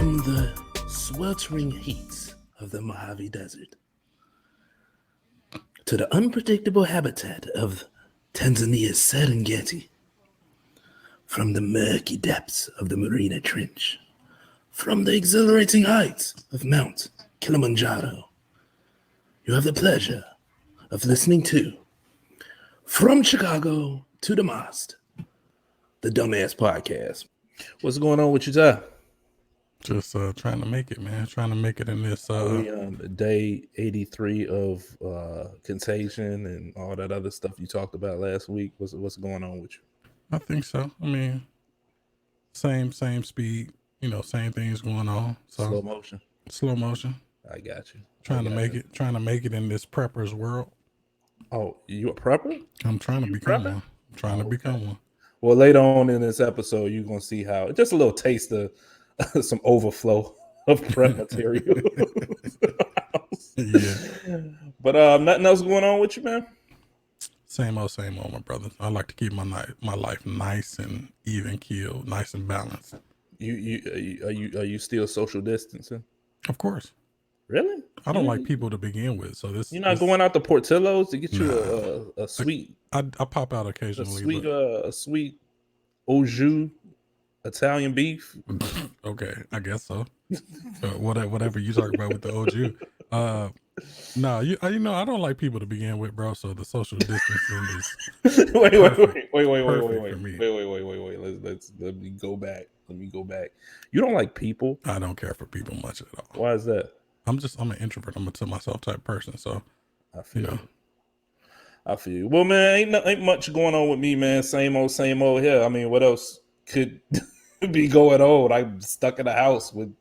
From the sweltering heats of the Mojave Desert to the unpredictable habitat of Tanzania's Serengeti, from the murky depths of the Marina Trench, from the exhilarating heights of Mount Kilimanjaro, you have the pleasure of listening to From Chicago to Dummast, the Dummast Podcast. What's going on with you, Ty? Just trying to make it, man. Trying to make it in this. We on day 83 of contagion and all that other stuff you talked about last week. What's going on with you? I think so. I mean, same speed. You know, same things going on. So slow motion. I got you. Trying to make it in this prepper's world. Oh, you a prepper? I'm trying to become one. I'm trying to become one. Well, later on in this episode, you're gonna see how just a little taste of some overflow of prep material. Yeah. But nothing else going on with you, man? Same old, my brother. I like to keep my life nice and even keeled, nice and balanced. Are you still social distancing? Of course. Really? I don't like people to begin with, so this. You're not going out to Portillo's to get you a sweet. I pop out occasionally. A sweet au jus Italian beef. Okay, I guess so. Whatever you talk about with the OG. No, you know I don't like people to begin with, bro. So the social distancing is wait. Let me go back. You don't like people? I don't care for people much at all. Why is that? I'm an introvert. I'm a to myself type person. So I feel you. Well, man, ain't much going on with me, man. Same old here. I mean, what else could be going on? I'm stuck in the house with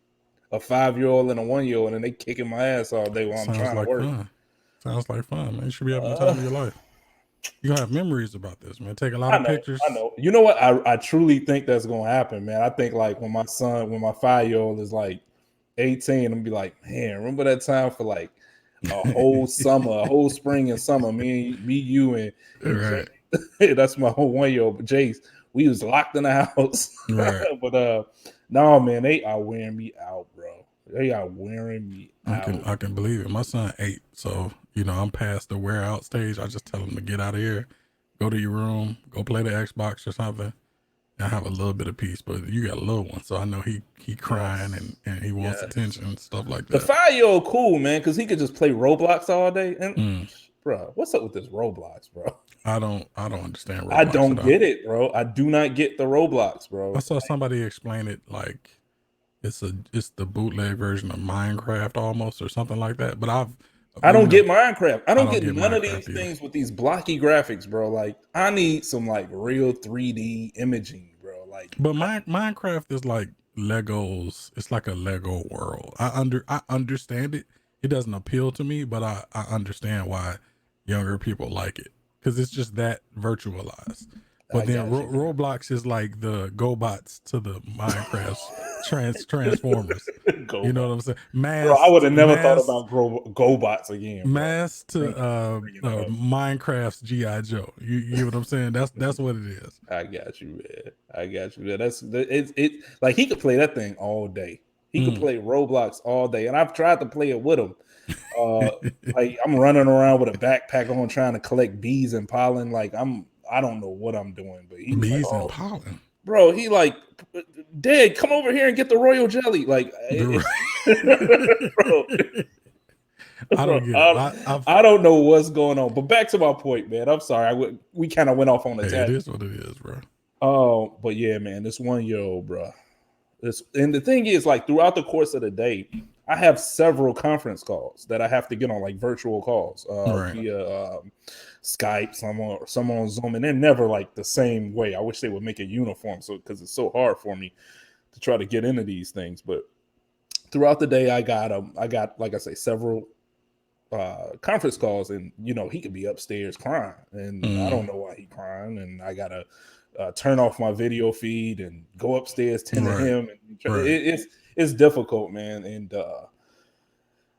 a 5-year-old and a 1-year-old, and they kicking my ass all day while I'm trying to work. Fun. Sounds like fun, man. You should be having the time of your life. You gonna have memories about this, man. Take a lot of pictures. I know. You know what? I truly think that's gonna happen, man. I think like when my 5-year-old is like 18, I'm gonna be like, man, remember that time for like a whole summer, a whole spring and summer, me, you, and right. That's my whole 1-year-old. But Jace, we was locked in the house. Right. But no, man, they are wearing me out, bro. They are wearing me out. I can believe it. My son 8, so you know I'm past the wear out stage. I just tell him to get out of here, go to your room, go play the Xbox or something, and have a little bit of peace. But you got a little one, so I know he crying and he wants attention and stuff like that. The 5-year-old cool, man, because he could just play Roblox all day. And bro, what's up with this Roblox, bro? I don't understand Roblox. I don't get it, bro. I do not get the Roblox, bro. I saw somebody explain it like it's the bootleg version of Minecraft almost or something like that. But I don't get Minecraft. I don't get none of these things with these blocky graphics, bro. Like I need some like real 3D imaging, bro. Like, but Minecraft is like Legos. It's like a Lego world. I understand it. It doesn't appeal to me, but I understand why younger people like it. Because it's just that virtualized. But then Roblox is like the GoBots to the Minecraft's Transformers. You know what I'm saying? Bro, I would have never thought about GoBots again. Mass to Minecraft's G.I. Joe. You know what I'm saying? That's what it is. I got you, man. That's like he could play that thing all day. He could play Roblox all day. And I've tried to play it with him. Like I'm running around with a backpack on trying to collect bees and pollen. Like I don't know what I'm doing, but he's bees like, and pollen, bro. He like, Dad, come over here and get the royal jelly. Like, bro, I don't get it. I don't know what's going on. But back to my point, man. I'm sorry. We kind of went off on a tangent. It is what it is, bro. Oh, but yeah, man, this 1-year-old, bro. And the thing is, like, throughout the course of the day, I have several conference calls that I have to get on, like virtual calls via Skype, some on Zoom, and they're never like the same way. I wish they would make it uniform, because it's so hard for me to try to get into these things. But throughout the day, I got like I say, several conference calls, and you know he could be upstairs crying, and I don't know why he's crying, and I gotta turn off my video feed and go upstairs tend to him. And it's difficult, man, and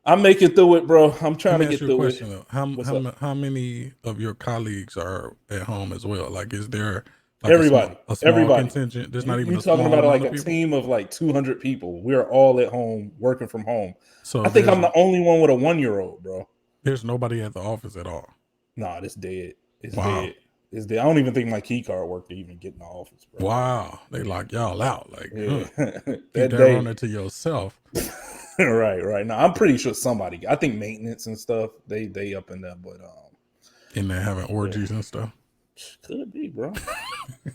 I'm making through it, bro. I'm trying to get through it. How many of your colleagues are at home as well? Like, is there Like a small contingent. There's not even you a talking small about like amount a of people? team of like 200 people. We're all at home working from home. So I think I'm the only one with a 1-year-old, bro. There's nobody at the office at all. Nah, it's dead. It's Wow. dead. It's dead. I don't even think my key card worked to even get in the office, bro. Wow. They lock y'all out. Like, yeah. Keep that runner to yourself. right. No, I'm pretty sure somebody. I think maintenance and stuff. They up in there, but and they're having orgies and stuff. Could be, bro.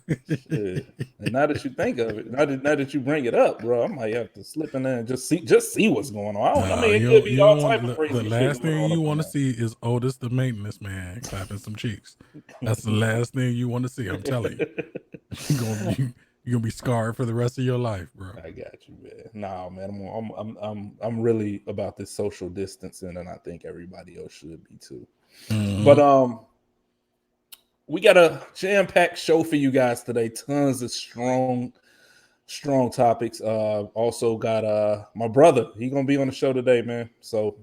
And now that you think of it, now that you bring it up, bro, I might have to slip in there and just see what's going on. I mean, it could be all type of crazy shit. The last thing you want to see is Otis, the maintenance man, clapping some cheeks. That's the last thing you want to see. I'm telling you, you're gonna be scarred for the rest of your life, bro. I got you, man. Nah, man, I'm really about this social distancing, and I think everybody else should be too. Mm-hmm. But we got a jam-packed show for you guys today. Tons of strong topics. Also got my brother. He gonna be on the show today, man. So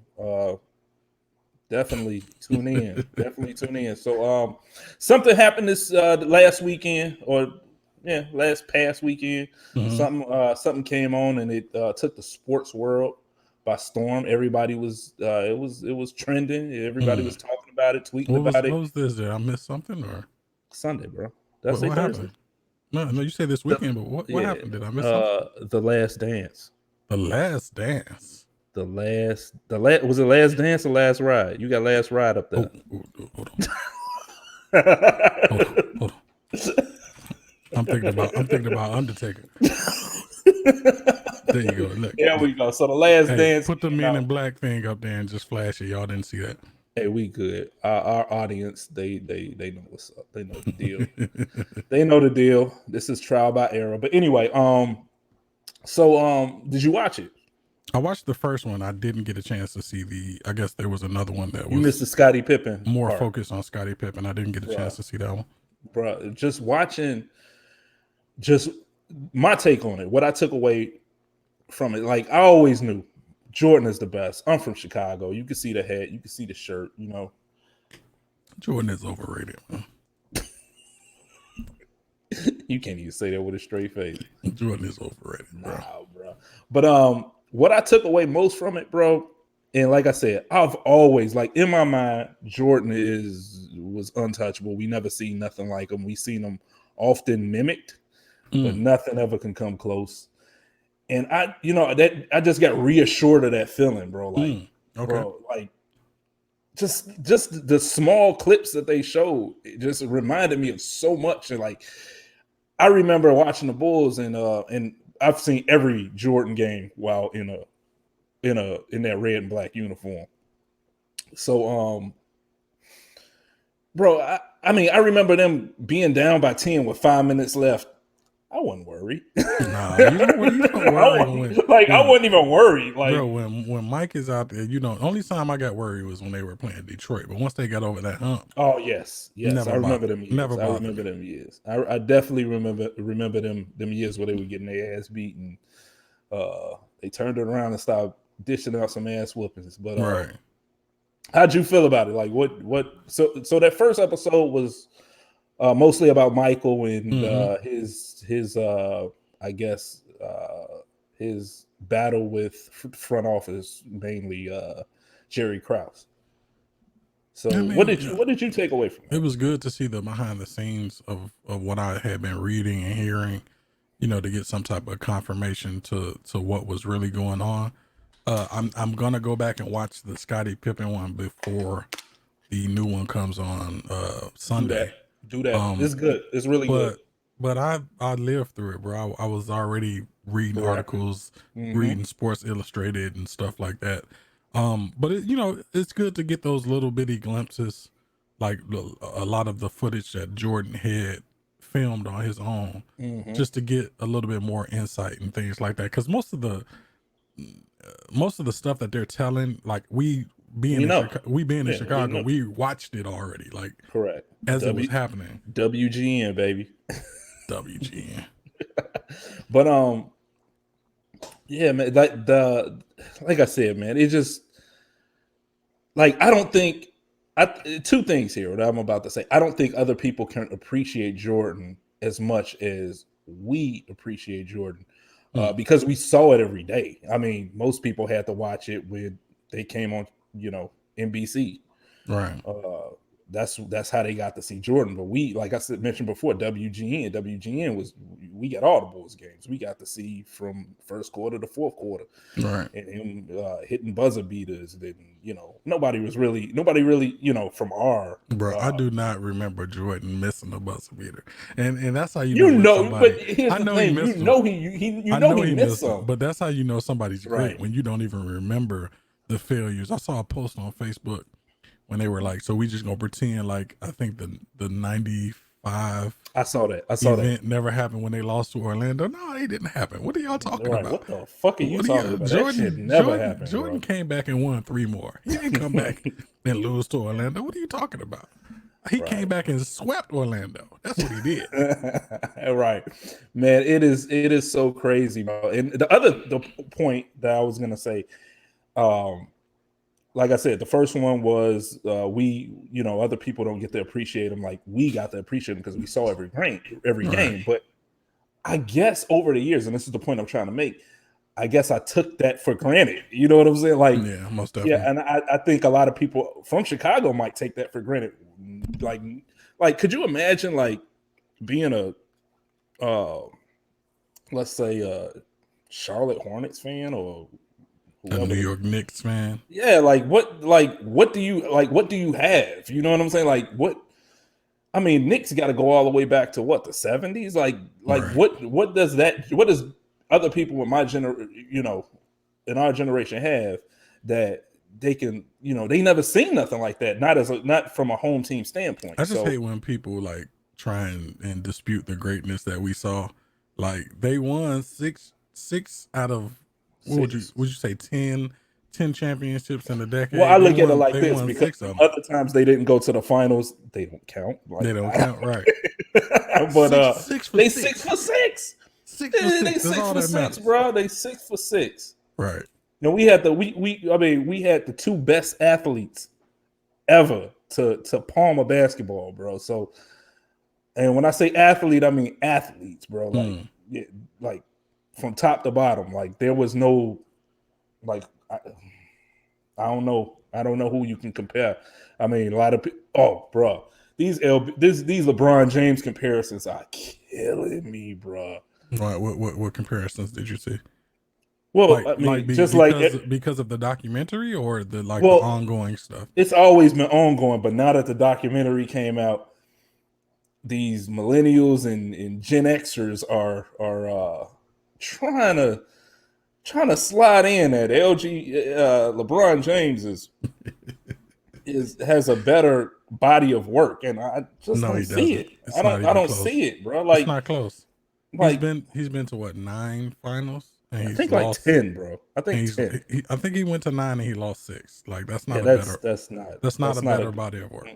definitely tune in. Definitely tune in. So something happened this last weekend, or past weekend. Mm-hmm. Something came on, and it took the sports world by storm. Everybody was it was trending. Everybody was talking about it, tweeting about it. What was this? Did I miss something or Sunday, bro? What happened? No, you say this weekend, but what happened? Did I miss something? The Last Dance. The Last Dance. Was it Last Dance or Last Ride? You got Last Ride up there. Hold on. I'm thinking about Undertaker. There you go. Look. There we go. So the Last Dance. Put the Men in Black thing up there and just flash it. Y'all didn't see that. Hey, we good. Our audience, they know what's up. They know the deal. They know the deal. This is trial by error. But anyway, did you watch it? I watched the first one. I didn't get a chance to see I guess there was another one that you missed the Scottie Pippen. More focused on Scottie Pippen. I didn't get a chance to see that one. Bro, just watching, my take on it, what I took away from it, like I always knew Jordan is the best. I'm from Chicago. You can see the hat. You can see the shirt, you know. Jordan is overrated, man. You can't even say that with a straight face. Jordan is overrated, bro. Nah, bro. But what I took away most from it, bro, and like I said, I've always, like in my mind, Jordan was untouchable. We never seen nothing like him. We seen him often mimicked, but nothing ever can come close. And I just got reassured of that feeling, bro. Like, bro, like just the small clips that they showed, it just reminded me of so much. And like, I remember watching the Bulls, and I've seen every Jordan game while in that red and black uniform. So, bro, I mean, I remember them being down by 10 with 5 minutes left. I wasn't worried. Nah, you don't worry. I wasn't even worried. Like, bro, when Mike is out there, only time I got worried was when they were playing Detroit. But once they got over that hump, oh yes, I remember them years. I remember them years. I definitely remember them years where they were getting their ass beaten. They turned it around and started dishing out some ass whoopings. But right. How'd you feel about it? Like what? So that first episode was mostly about Michael and his I guess his battle with front office, mainly Jerry Krause. So what did you take away from it? It was good to see the behind the scenes of what I had been reading and hearing, to get some type of confirmation to what was really going on. I'm gonna go back and watch the Scottie Pippen one before the new one comes on Sunday. Do that. It's good. It's really good. But I lived through it, bro. I was already reading articles, reading Sports Illustrated and stuff like that. But it's good to get those little bitty glimpses, like a lot of the footage that Jordan had filmed on his own, just to get a little bit more insight and things like that. Because most of the stuff that they're telling, like we being in Chicago, we watched it already, like correct as it was happening. WGN, baby. WGN. But yeah, man, like I said, man, it just, like, I don't think two things here that I'm about to say. I don't think other people can appreciate Jordan as much as we appreciate Jordan because we saw it every day. I mean, most people had to watch it when they came on, NBC. Right. That's how they got to see Jordan. But we, like I said, mentioned before, WGN we got all the Bulls games. We got to see from first quarter to fourth quarter, right? And him hitting buzzer beaters. Then nobody really, from our bro. I do not remember Jordan missing a buzzer beater, and that's how somebody. But here's I the know thing, he missed he missed some. But that's how you know somebody's great Right. when you don't even remember the failures. I saw a post on Facebook when they were like, so we just gonna pretend like I think the 95 I saw that event never happened when they lost to Orlando. No, it didn't happen. What are y'all talking about? What the fuck are you talking about? That shit never happened. Jordan came back and won 3 more. He didn't come back and lose to Orlando. What are you talking about? He came back and swept Orlando. That's what he did. Right, man. It is so crazy, bro. And the point that I was gonna say, like I said, the first one was other people don't get to appreciate him like we got to appreciate him because we saw every game. But I guess over the years, and this is the point I'm trying to make, I guess I took that for granted. You know what I'm saying? Like, yeah, most definitely. Yeah, and I think a lot of people from Chicago might take that for granted. Like, could you imagine like being let's say a Charlotte Hornets fan or a New York Knicks fan? Yeah, what do you have? You know what I'm saying? Like, what? I mean, Knicks got to go all the way back to what, the 70s? Like right. What does other people with my in our generation have that they can, they never seen nothing like that, not from a home team standpoint. I just hate when people like try and dispute the greatness that we saw. Like, they won six out of would you say 10 championships in a decade? Well, I look at it like this, because other times they didn't go to the finals. They don't count. They don't count, right? But they 6 for 6. They 6 for 6, bro. They 6 for 6. Right. We had the 2 best athletes ever to palm a basketball, bro. So, and when I say athlete, I mean athletes, bro. Like, like from top to bottom. Like, there was no, like, I don't know who you can compare. I mean, a lot of people. Oh, bro, these LeBron James comparisons are killing me, bro. Right. What comparisons did you see? Well, because of the documentary or the ongoing stuff. It's always been ongoing, but now that the documentary came out, these millennials and Gen Xers are trying to slide in that LeBron James has a better body of work, and I just don't see it. I don't see it, bro. Like, it's not close. Like, he's been to what, 9 finals? I think like 10, bro. I think 10. I think he went to 9 and he lost 6. Like, that's not that's not a better body of work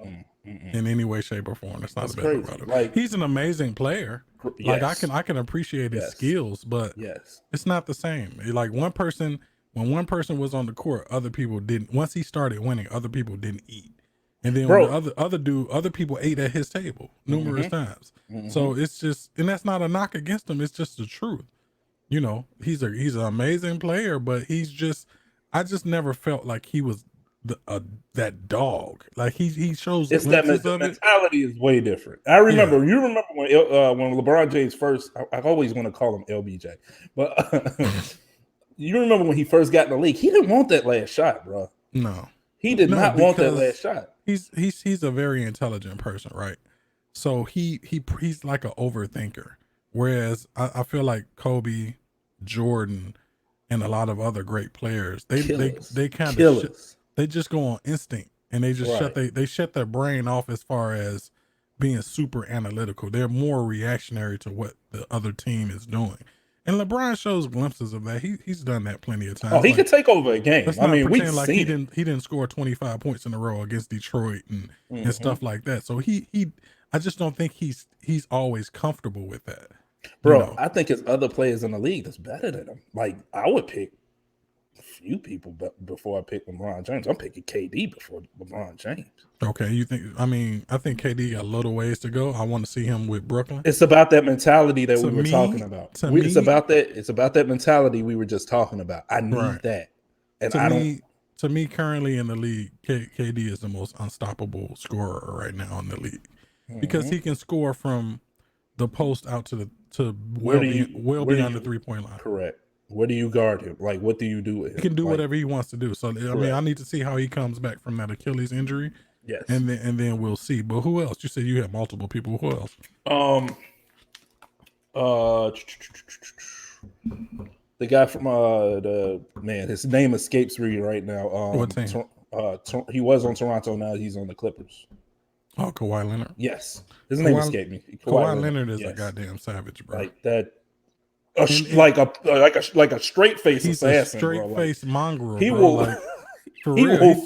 in any way, shape, or form. That's not a better body. Like, he's an amazing player. Yes. Like, I can appreciate his skills, but it's not the same. Like, when one person was on the court, other people didn't. Once he started winning, other people didn't eat. And then when other people ate at his table numerous times. So it's just, and that's not a knock against him. It's just the truth. He's an amazing player, but I just never felt like he was that dog. Like, he shows it's that mentality is way different. I remember you remember when LeBron James first. I always want to call him LBJ, but you remember when he first got in the league? He didn't want that last shot, bro. No, he did not want that last shot. He's a very intelligent person, right? So he's like an overthinker. Whereas I feel like Kobe, Jordan, and a lot of other great players, they kind of they just go on instinct, and they just shut their brain off as far as being super analytical. They're more reactionary to what the other team is doing. And LeBron shows glimpses of that. He's done that plenty of times. Oh, he could take over a game. I mean, we like he didn't score 25 points in a row against Detroit and stuff like that. So I just don't think he's always comfortable with that. Bro, I think it's other players in the league that's better than him. Like, I would pick few people before I pick LeBron James. I'm picking KD before LeBron James. Okay, you think? I mean, I think KD got a little ways to go. I want to see him with Brooklyn. It's about that mentality that we were talking about. It's about that mentality we were just talking about. I need that, and To me, currently in the league, KD is the most unstoppable scorer right now in the league because he can score from the post out to beyond the 3-point line. Correct. Where do you guard him? Like, what do you do with him? He can do whatever he wants to do. So, I mean, I need to see how he comes back from that Achilles injury. Yes. And then we'll see. But who else? You said you have multiple people. Who else? The guy from his name escapes me right now. What team? He was on Toronto. Now he's on the Clippers. Oh, Kawhi Leonard. Yes, his name escaped me. Kawhi Leonard is a goddamn savage, bro. Like that. Like a straight face assassin. Straight face mongrel. He bro. will. Like, for he real,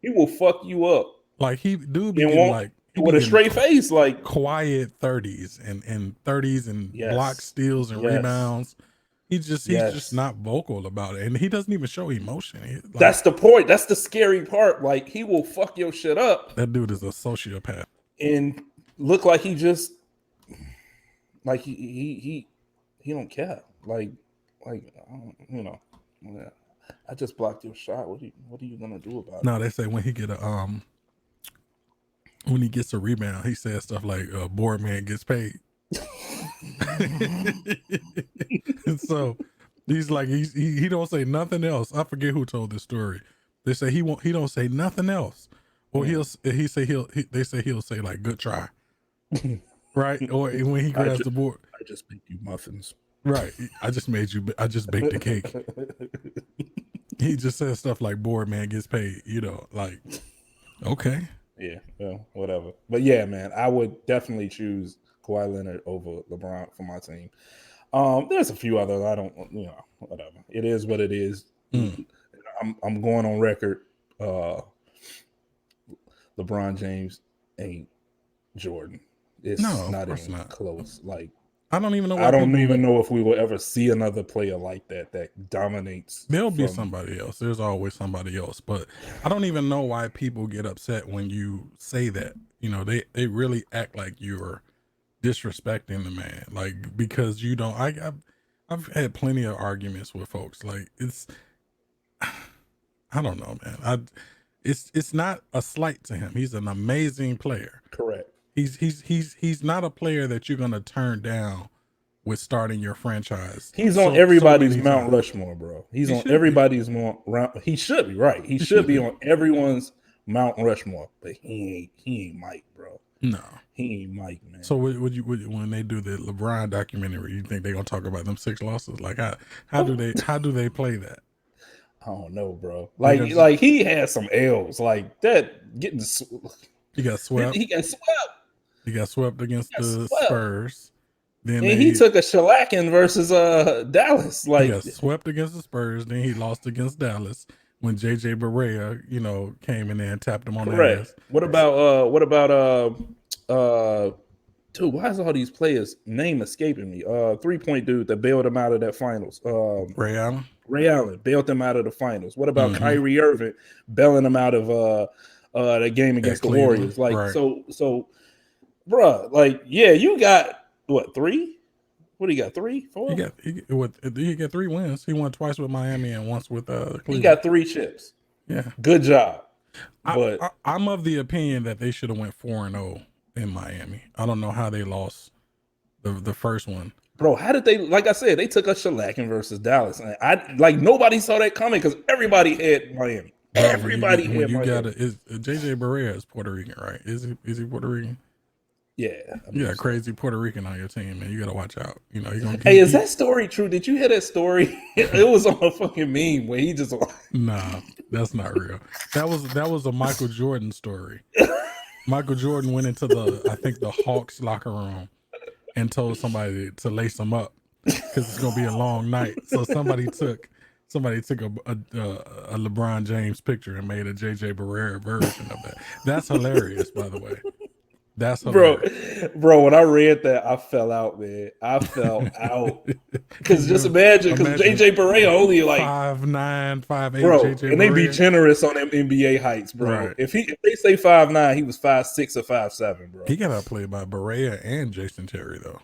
will fuck you up. Like he do be getting like with a straight face, like quiet 30s and block steals and rebounds. He's just not vocal about it, and he doesn't even show emotion. That's the point. That's the scary part. Like he will fuck your shit up. That dude is a sociopath and look like he just like he don't care. Like you know. I just blocked your shot. What are you gonna do about it? No, they say when he gets a rebound, he says stuff like board man gets paid. And so he's like he don't say nothing else. I forget who told this story. They say he don't say nothing else. Or he'll say like good try. Right? Or when he grabs the board. I just baked you muffins. Right. I just baked the cake. He just says stuff like board man gets paid, like okay. Yeah, well, whatever. But yeah, man, I would definitely choose Kawhi Leonard over LeBron for my team. There's a few others. I don't, whatever. It is what it is. I'm going on record. LeBron James ain't Jordan. It's not even close. Like I don't even know. I don't even know if we will ever see another player like that dominates. There'll be somebody else. There's always somebody else. But I don't even know why people get upset when you say that. They really act like you're disrespecting the man. Like because you don't. I've had plenty of arguments with folks. Like it's. I don't know, man. It's not a slight to him. He's an amazing player. Correct. He's not a player that you're gonna turn down with starting your franchise. He's on everybody's Mount Rushmore, bro. He's on everybody's Mount. He should be right. He should be on everyone's Mount Rushmore, but he ain't Mike, bro. No, he ain't Mike, man. So when they do the LeBron documentary, you think they're gonna talk about them 6 losses? Like how do they play that? I don't know, bro. Like he had some L's like that. He got swept. He got swept. He got swept against the Spurs. Then he took a shellacking versus Dallas. Like he got swept against the Spurs. Then he lost against Dallas when JJ Barea, came in there and tapped him on the ass. What about dude? Why is all these players' name escaping me? 3-point dude that bailed him out of that finals. Ray Allen. Ray Allen bailed them out of the finals. What about Kyrie Irving bailing them out of the game against the Warriors? Like so, bruh, like you got what 3? What do you got? 3, 4? He got 3 wins. He won twice with Miami and once with Cleveland. He got 3 chips. Yeah, good job. But I'm of the opinion that they should have went 4-0 in Miami. I don't know how they lost the first one. Bro, how did they? Like I said, they took a shellacking versus Dallas. And nobody saw that coming because everybody had Miami. Everybody had Miami. JJ Barea is Puerto Rican, right? Is he Puerto Rican? Yeah, you got crazy Puerto Rican on your team, man. You got to watch out. Is that story true? Did you hear that story? It was on a fucking meme where he just. Nah, that's not real. That was a Michael Jordan story. Michael Jordan went into the Hawks locker room and told somebody to lace him up because it's gonna be a long night. So somebody took a LeBron James picture and made a JJ Barea version of that. That's hilarious, by the way. That's hilarious. Bro, when I read that, I fell out, man. I fell out. Because just imagine, because JJ Barea only like 5'9", 5'8", bro, JJ and they be Barea. generous on them NBA heights, bro. Right. If they say 5'9", he was 5'6" or 5'7", bro. He got outplayed by Barea and Jason Terry, though.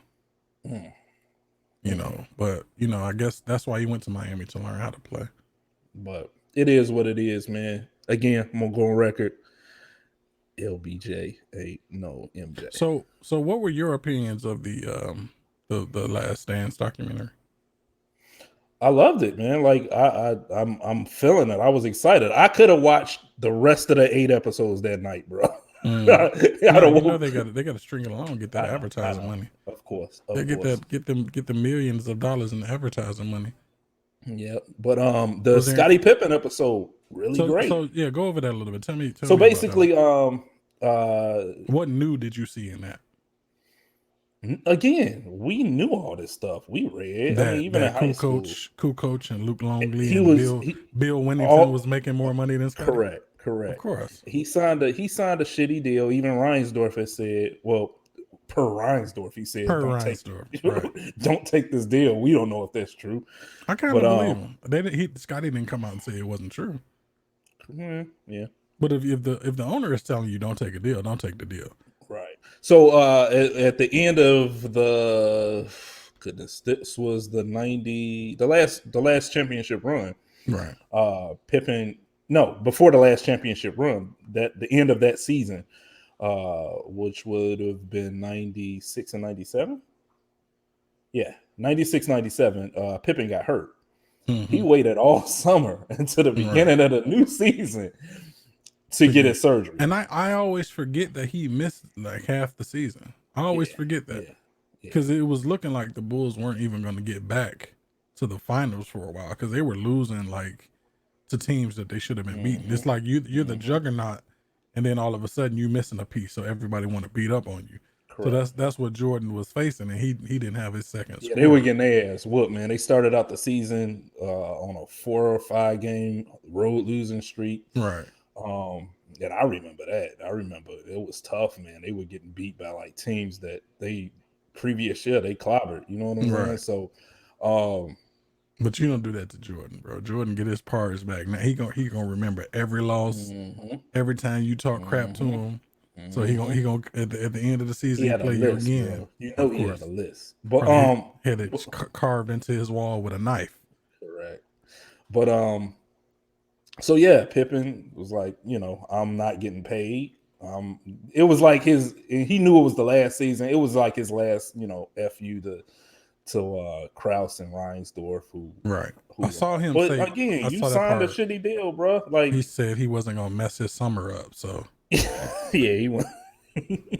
You know, but I guess that's why he went to Miami, to learn how to play. But it is what it is, man. Again, I'm gonna go on record. LBJ ain't no MJ. So what were your opinions of the Last Dance documentary? I loved it, man. Like I'm feeling it. I was excited. I could have watched the rest of the 8 episodes that night, bro. They got to string it along, get that advertising money. Of course, they get the millions of dollars in advertising money. Yeah, but the Scottie Pippen episode really great. So yeah, go over that a little bit. Tell me. So basically, what new did you see in that? Again, we knew all this stuff. We read. That, I mean, even in high school, cool coach, and Luke Longley Bill Winnington was making more money than Scottie. Correct. Of course, he signed a shitty deal. Even Reinsdorf has said, well, per Reinsdorf, he said, don't take this deal. We don't know if that's true. I kind of believe him. Scottie didn't come out and say it wasn't true. Yeah. But if the owner is telling you don't take a deal, don't take the deal. Right. So at the end of this was the last championship run. Right. Pippen. No, before the last championship run, that the end of that season, which would have been 96 and 97. Yeah, 96, 97. Pippen got hurt. Mm-hmm. He waited all summer until the beginning of the new season to get his surgery. And I always forget that he missed like half the season. I always forget that because it was looking like the Bulls weren't even going to get back to the finals for a while because they were losing like to teams that they should have been beating. It's like you're the juggernaut, and then all of a sudden you missing a piece, so everybody want to beat up on you. Correct. So that's what Jordan was facing, and he didn't have his second. Yeah, they were getting their ass whooped, man. They started out the season on a 4 or 5 game road losing streak. Right. And I remember that. I remember it was tough, man. They were getting beat by like teams that they previous year they clobbered. You know what I'm saying? So, but you don't do that to Jordan, bro. Jordan get his parts back. Now he gonna remember every loss, every time you talk crap to him. So he gonna at the end of the season he play you again. Bro. You know he had a list, but had it carved into his wall with a knife. Correct. But so yeah, Pippen was like, I'm not getting paid. It was like he knew it was the last season. It was like his last, FU to Krause and Reinsdorf, who I saw him but say again, you signed a shitty deal, bro. Like he said he wasn't gonna mess his summer up, so yeah, he went.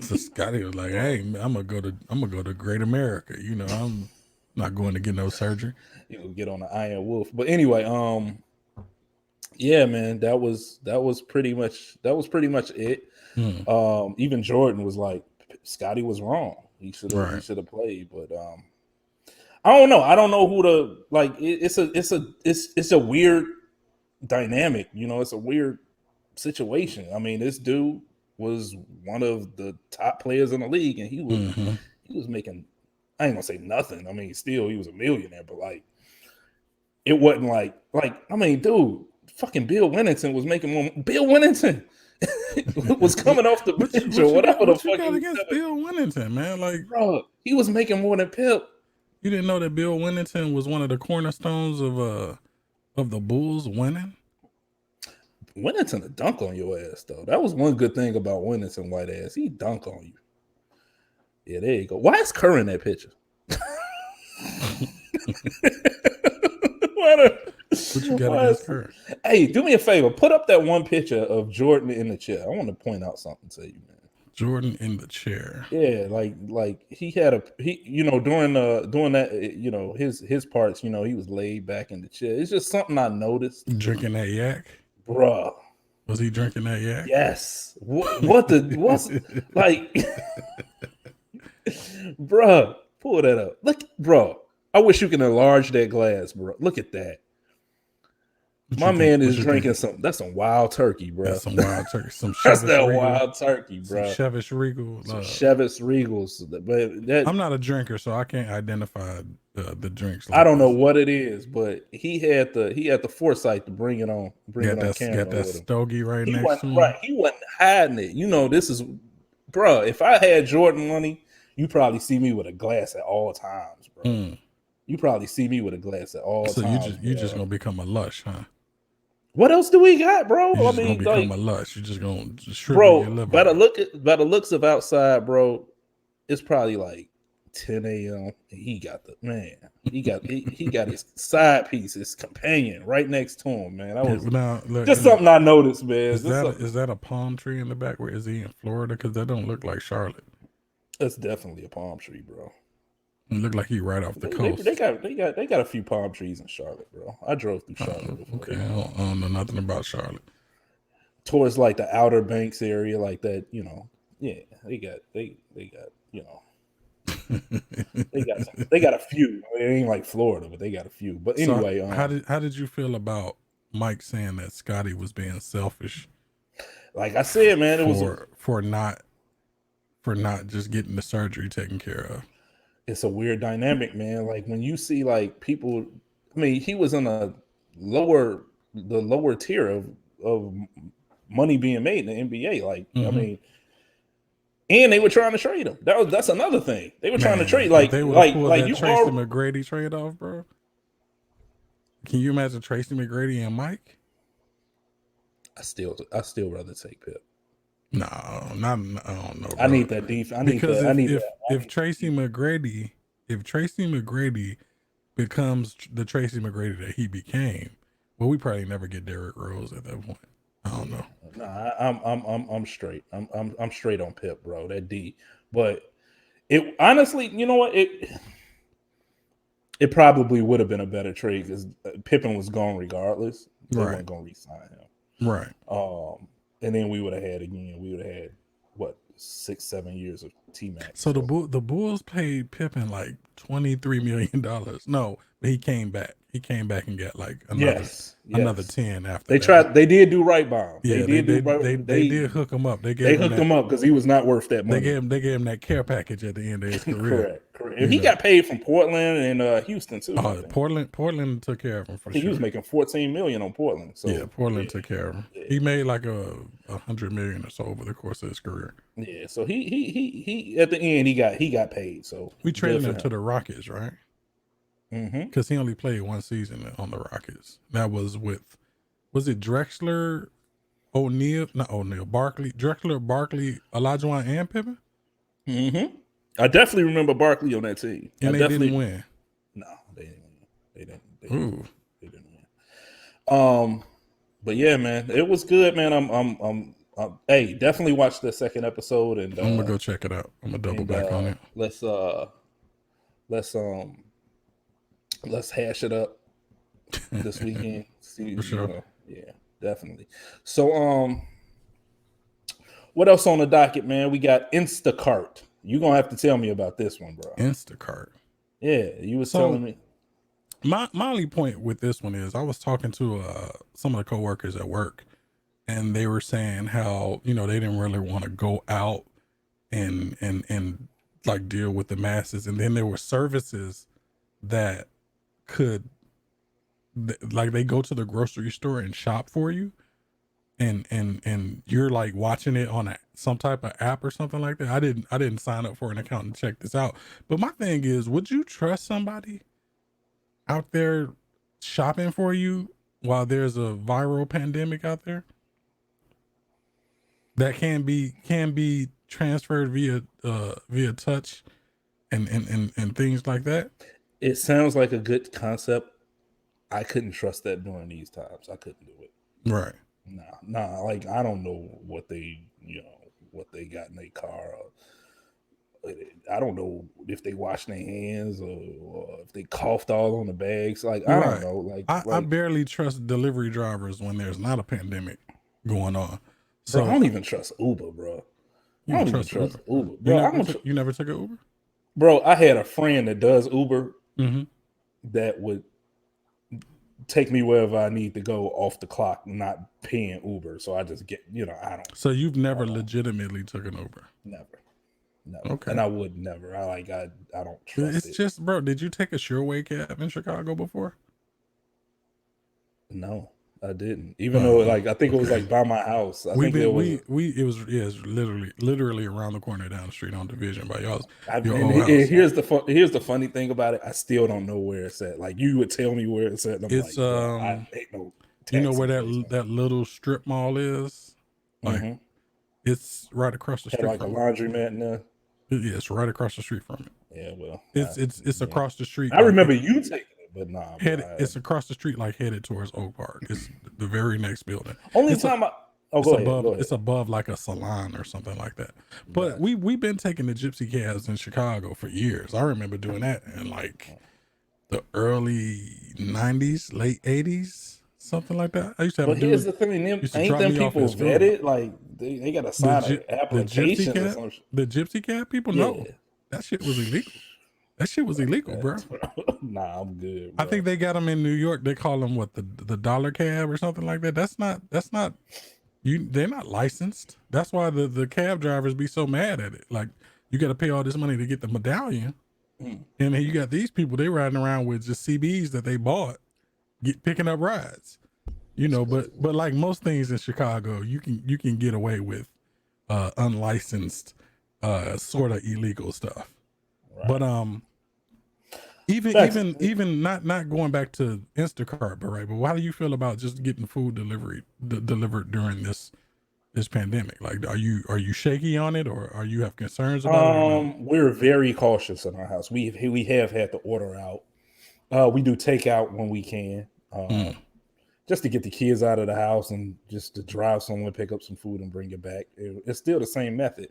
So Scottie was like, "Hey, I'm gonna go to Great America. I'm not going to get no surgery. You'll get on the Iron Wolf." But anyway, yeah, man, that was pretty much it. Even Jordan was like, Scottie was wrong. He should have played, but I don't know. I don't know who to like. It's a weird dynamic. It's a weird situation. I mean, this dude was one of the top players in the league, and he was making. I ain't gonna say nothing. I mean, still he was a millionaire, but like, it wasn't like I mean, dude, fucking Bill Winnington was making more. Bill Winnington was coming off the bench or whatever the fuck. What against Bill Winnington, man? Like, bro, he was making more than Pip. You didn't know that Bill Winnington was one of the cornerstones of the Bulls winning? Winnington to dunk on your ass, though. That was one good thing about Winnington, white ass. He dunk on you. Yeah, there you go. Why is Kerr in that picture? What you got against Kerr? Hey, do me a favor. Put up that one picture of Jordan in the chair. I want to point out something to you, man. Jordan in the chair. Yeah, like he had during that, his parts, he was laid back in the chair. It's just something I noticed. Drinking that yak? Bruh. Was he drinking that yak? Yes. What's like bruh, pull that up. Look, bro. I wish you can enlarge that glass, bro. Look at that. My man is drinking that's some wild turkey, bro. That's some wild turkey. Some that's that Regal, wild turkey, bro. Some Chevys Regal. Some Chevys Regals. But I'm not a drinker, so I can't identify the drinks. Like I don't know what it is, but he had the foresight to bring it on camera. Got that stogie right next to him. Right, he wasn't hiding it. You know, this is, bro. If I had Jordan money, you probably see me with a glass at all times, bro. You probably see me with a glass at all times. So you just gonna become a lush, huh? What else do we got, bro? You're just gonna become a lush. You're just gonna shrivel your liver. By the looks of outside, bro, it's probably like 10 a.m. He got his side piece, his companion, right next to him, man. That was something I noticed, man. Is that a palm tree in the back? Where is he in Florida? Because that don't look like Charlotte. That's definitely a palm tree, bro. It looked like he right off the coast. They got a few palm trees in Charlotte, bro. I drove through Charlotte before. Okay, I don't know nothing about Charlotte. Towards like the Outer Banks area, like that, you know. Yeah, they got you know. they got a few. It ain't like Florida, but they got a few. But anyway, so how did you feel about Mike saying that Scottie was being selfish? Like I said, man, it was for not just getting the surgery taken care of. It's a weird dynamic, man. Like when you see like people, I mean, he was in the lower tier of money being made in the NBA. Like, I mean, and they were trying to trade him. That's another thing. They were trying to trade like you Tracy McGrady trade off, bro. Can you imagine Tracy McGrady and Mike? I still rather take Pip. No, I don't know. Bro. I need that defense. If Tracy McGrady becomes the Tracy McGrady that he became, well, we probably never get Derrick Rose at that point. I don't know. Nah, I'm straight. I'm straight on Pip, bro. That D. But it honestly, you know what? It probably would have been a better trade because Pippen was gone regardless. They weren't going to re-sign him. Right. And then we would have had what 6-7 years of T-Max. So the Bulls paid Pippen like $23 million. No, but he came back. He came back and got like another 10 after that. They did do right by him. Yeah, they did hook him up. They hooked him up because he was not worth that money. They gave him that care package at the end of his career. Correct. And he got paid from Portland and Houston too. Portland took care of him for sure. He was making $14 million on Portland. So yeah, Portland took care of him. Yeah. He made like $100 million or so over the course of his career. Yeah, so he at the end he got paid. So we traded him to the Rockets, right? Because Mm-hmm. he only played one season on the Rockets. That was was it Drexler, Drexler, Barkley, Olajuwon, and Pippen? Mm-hmm. I definitely remember Barkley on that team. And they didn't win. No, they didn't win. They didn't win. But yeah, man, it was good, man. I'm hey, definitely watch the second episode, and I'm gonna go check it out. I'm gonna double back on it. Let's hash it up this weekend. See, for sure. Yeah, definitely. So, what else on the docket, man? We got Instacart. You're gonna have to tell me about this one, bro. Instacart. Yeah, you was telling me. My only point with this one is I was talking to some of the coworkers at work, and they were saying how, they didn't really want to go out and like deal with the masses, and then there were services that could, like, they go to the grocery store and shop for you, and you're like watching it on some type of app or something like that. I didn't sign up for an account and check this out, but my thing is, would you trust somebody out there shopping for you while there's a viral pandemic out there that can be transferred via touch and things like that? It sounds like a good concept. I couldn't trust that during these times. I couldn't do it. Right. Nah. Like, I don't know what they got in their car. I don't know if they washed their hands or if they coughed all on the bags. Like, I don't know. Like, I barely trust delivery drivers when there's not a pandemic going on. So bro, I don't even trust Uber, bro. I don't even trust Uber. Bro, you never took an Uber? Bro, I had a friend that does Uber mm-hmm. that would take me wherever I need to go off the clock, not paying Uber. So I just get, I don't. So you've never legitimately took an Uber? Never. Okay. And I would never. I don't trust it. It's just, bro, did you take a Sureway cab in Chicago before? No, I didn't. Even though I think it was by my house. It's literally around the corner down the street on Division by your old house. Here's the funny thing about it. I still don't know where it's at. Like, you would tell me where it's at, and I ain't no. You know where that little strip mall is? Like, it's right across the street. Like from a laundromat in there. Yeah, it's right across the street from it. Yeah, well, it's across the street. I remember you taking it, but nah. It's across the street, headed towards Oak Park. It's the very next building. It's above like a salon or something like that. But we've been taking the gypsy cabs in Chicago for years. I remember doing that in the early 90s, late 80s. Something like that. I used to have. But here's the thing: ain't them people vetted? Like, they got to sign an application or some shit. The gypsy cab people, no, that shit was illegal. That shit was illegal, bro. Nah, I'm good. Bro. I think they got them in New York. They call them the dollar cab or something like that. That's not they're not licensed. That's why the cab drivers be so mad at it. Like, you got to pay all this money to get the medallion, and then you got these people, they riding around with just CBs that they bought. Picking up rides, but like most things in Chicago, you can get away with unlicensed, sort of illegal stuff. Right. But even not going back to Instacart, but how do you feel about just getting food delivered during this pandemic? Like, are you shaky on it, or are you have concerns about it? We're very cautious in our house. We have had to order out. We do takeout when we can, just to get the kids out of the house and just to drive somewhere, pick up some food and bring it back. It's still the same method.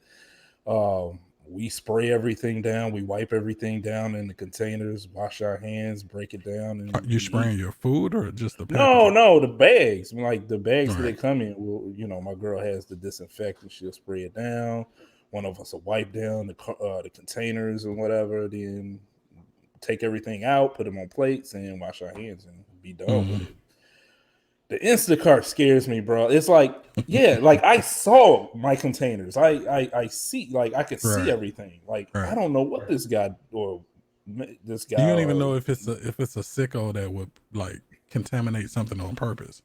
We spray everything down. We wipe everything down in the containers, wash our hands, break it down. And are you spraying your food or just the packaging? No, the bags. Like, the bags that they come in, my girl has the disinfectant. She'll spray it down. One of us will wipe down the containers and whatever, then take everything out, put them on plates, and wash our hands and be done with it. The Instacart scares me, bro. It's like, I saw my containers. I see, I could see everything. Like, I don't know what this guy. You don't even know if it's a sicko that would contaminate something on purpose.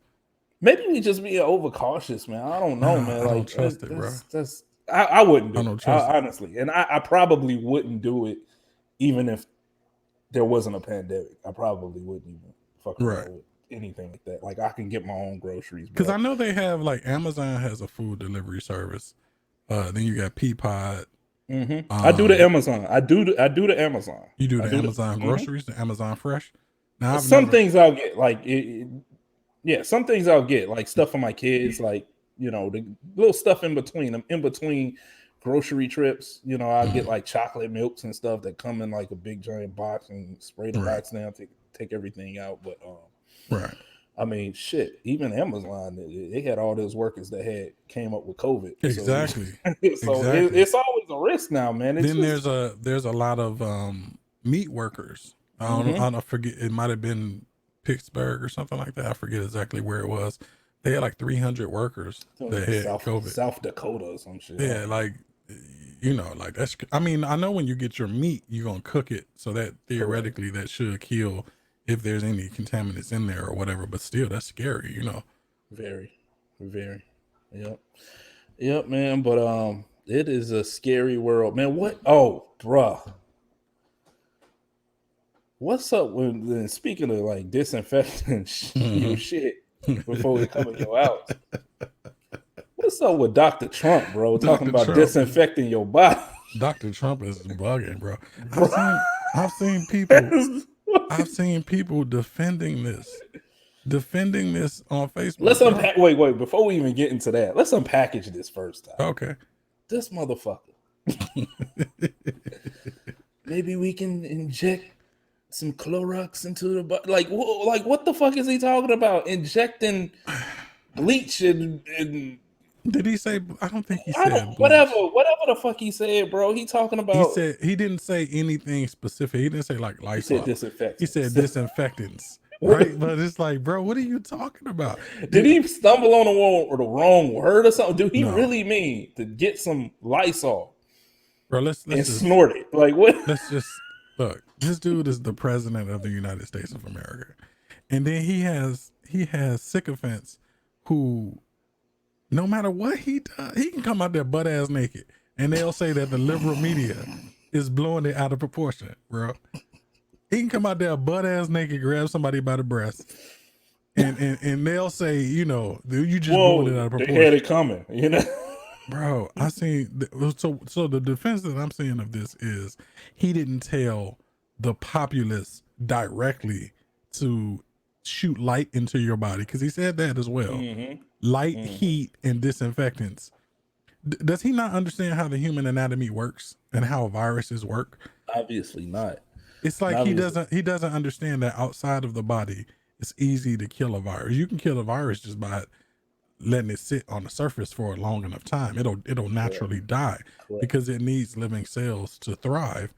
Maybe we just be overcautious, man. I don't know, man. I don't trust it, bro. I wouldn't do it, honestly, and I probably wouldn't do it even if there wasn't a pandemic. I probably wouldn't even fuck around with anything like that. Like, I can get my own groceries. Because I know they have, Amazon has a food delivery service. Then you got Peapod. I do the Amazon. I do the Amazon. You do the Amazon groceries, the Amazon Fresh? Now, things I'll get. Some things I'll get, like stuff for my kids, the little stuff in between grocery trips. I'll get chocolate milks and stuff that come in a big giant box and spray the box down, take everything out. But I mean, shit, even Amazon, they had all those workers that came up with COVID. Exactly. It's always a risk now, man. There's a lot of meat workers. I don't forget, it might have been Pittsburgh or something like that. I forget exactly where it was. They had 300 workers that had COVID. South Dakota or some shit. Yeah, that's. I mean, I know when you get your meat, you're gonna cook it, so that theoretically that should kill if there's any contaminants in there or whatever. But still, that's scary, Very, very. Yep, man. But it is a scary world, man. What? Oh, bruh. What's up when speaking of disinfecting shit before we come in your house? What's up with Dr. Trump, bro? Talking about disinfecting your body. Dr. Trump is bugging, bro. I've seen people. I've seen people defending this on Facebook. Let's unpack. Wait. Before we even get into that, let's unpackage this first time. Okay. This motherfucker. Maybe we can inject some Clorox into the body. What the fuck is he talking about? Injecting bleach and did he say? I don't think he said whatever the fuck he said, bro. He talking about. He didn't say anything specific. He didn't say Lysol. He said disinfectants. He said disinfectants. Right, but it's like, bro, what are you talking about? Did he stumble on the wrong word or something? Do he No. really mean to get some Lysol, bro? Let's and just snort it? Like what? Let's just look. This dude is the president of the United States of America, and then he has sycophants who, no matter what he does, he can come out there butt ass naked, and they'll say that the liberal media is blowing it out of proportion, bro. He can come out there butt ass naked, grab somebody by the breast, and they'll say, you know, you just blowing it out of proportion. They had it coming, you know. Bro, I seen so the defense that I'm seeing of this is he didn't tell the populace directly to shoot light into your body, because he said that as well. Light, heat, and disinfectants. Does he not understand how the human anatomy works and how viruses work? Obviously not. It's like he doesn't understand that outside of the body, it's easy to kill a virus. You can kill a virus just by letting it sit on the surface for a long enough time. It'll naturally die because it needs living cells to thrive.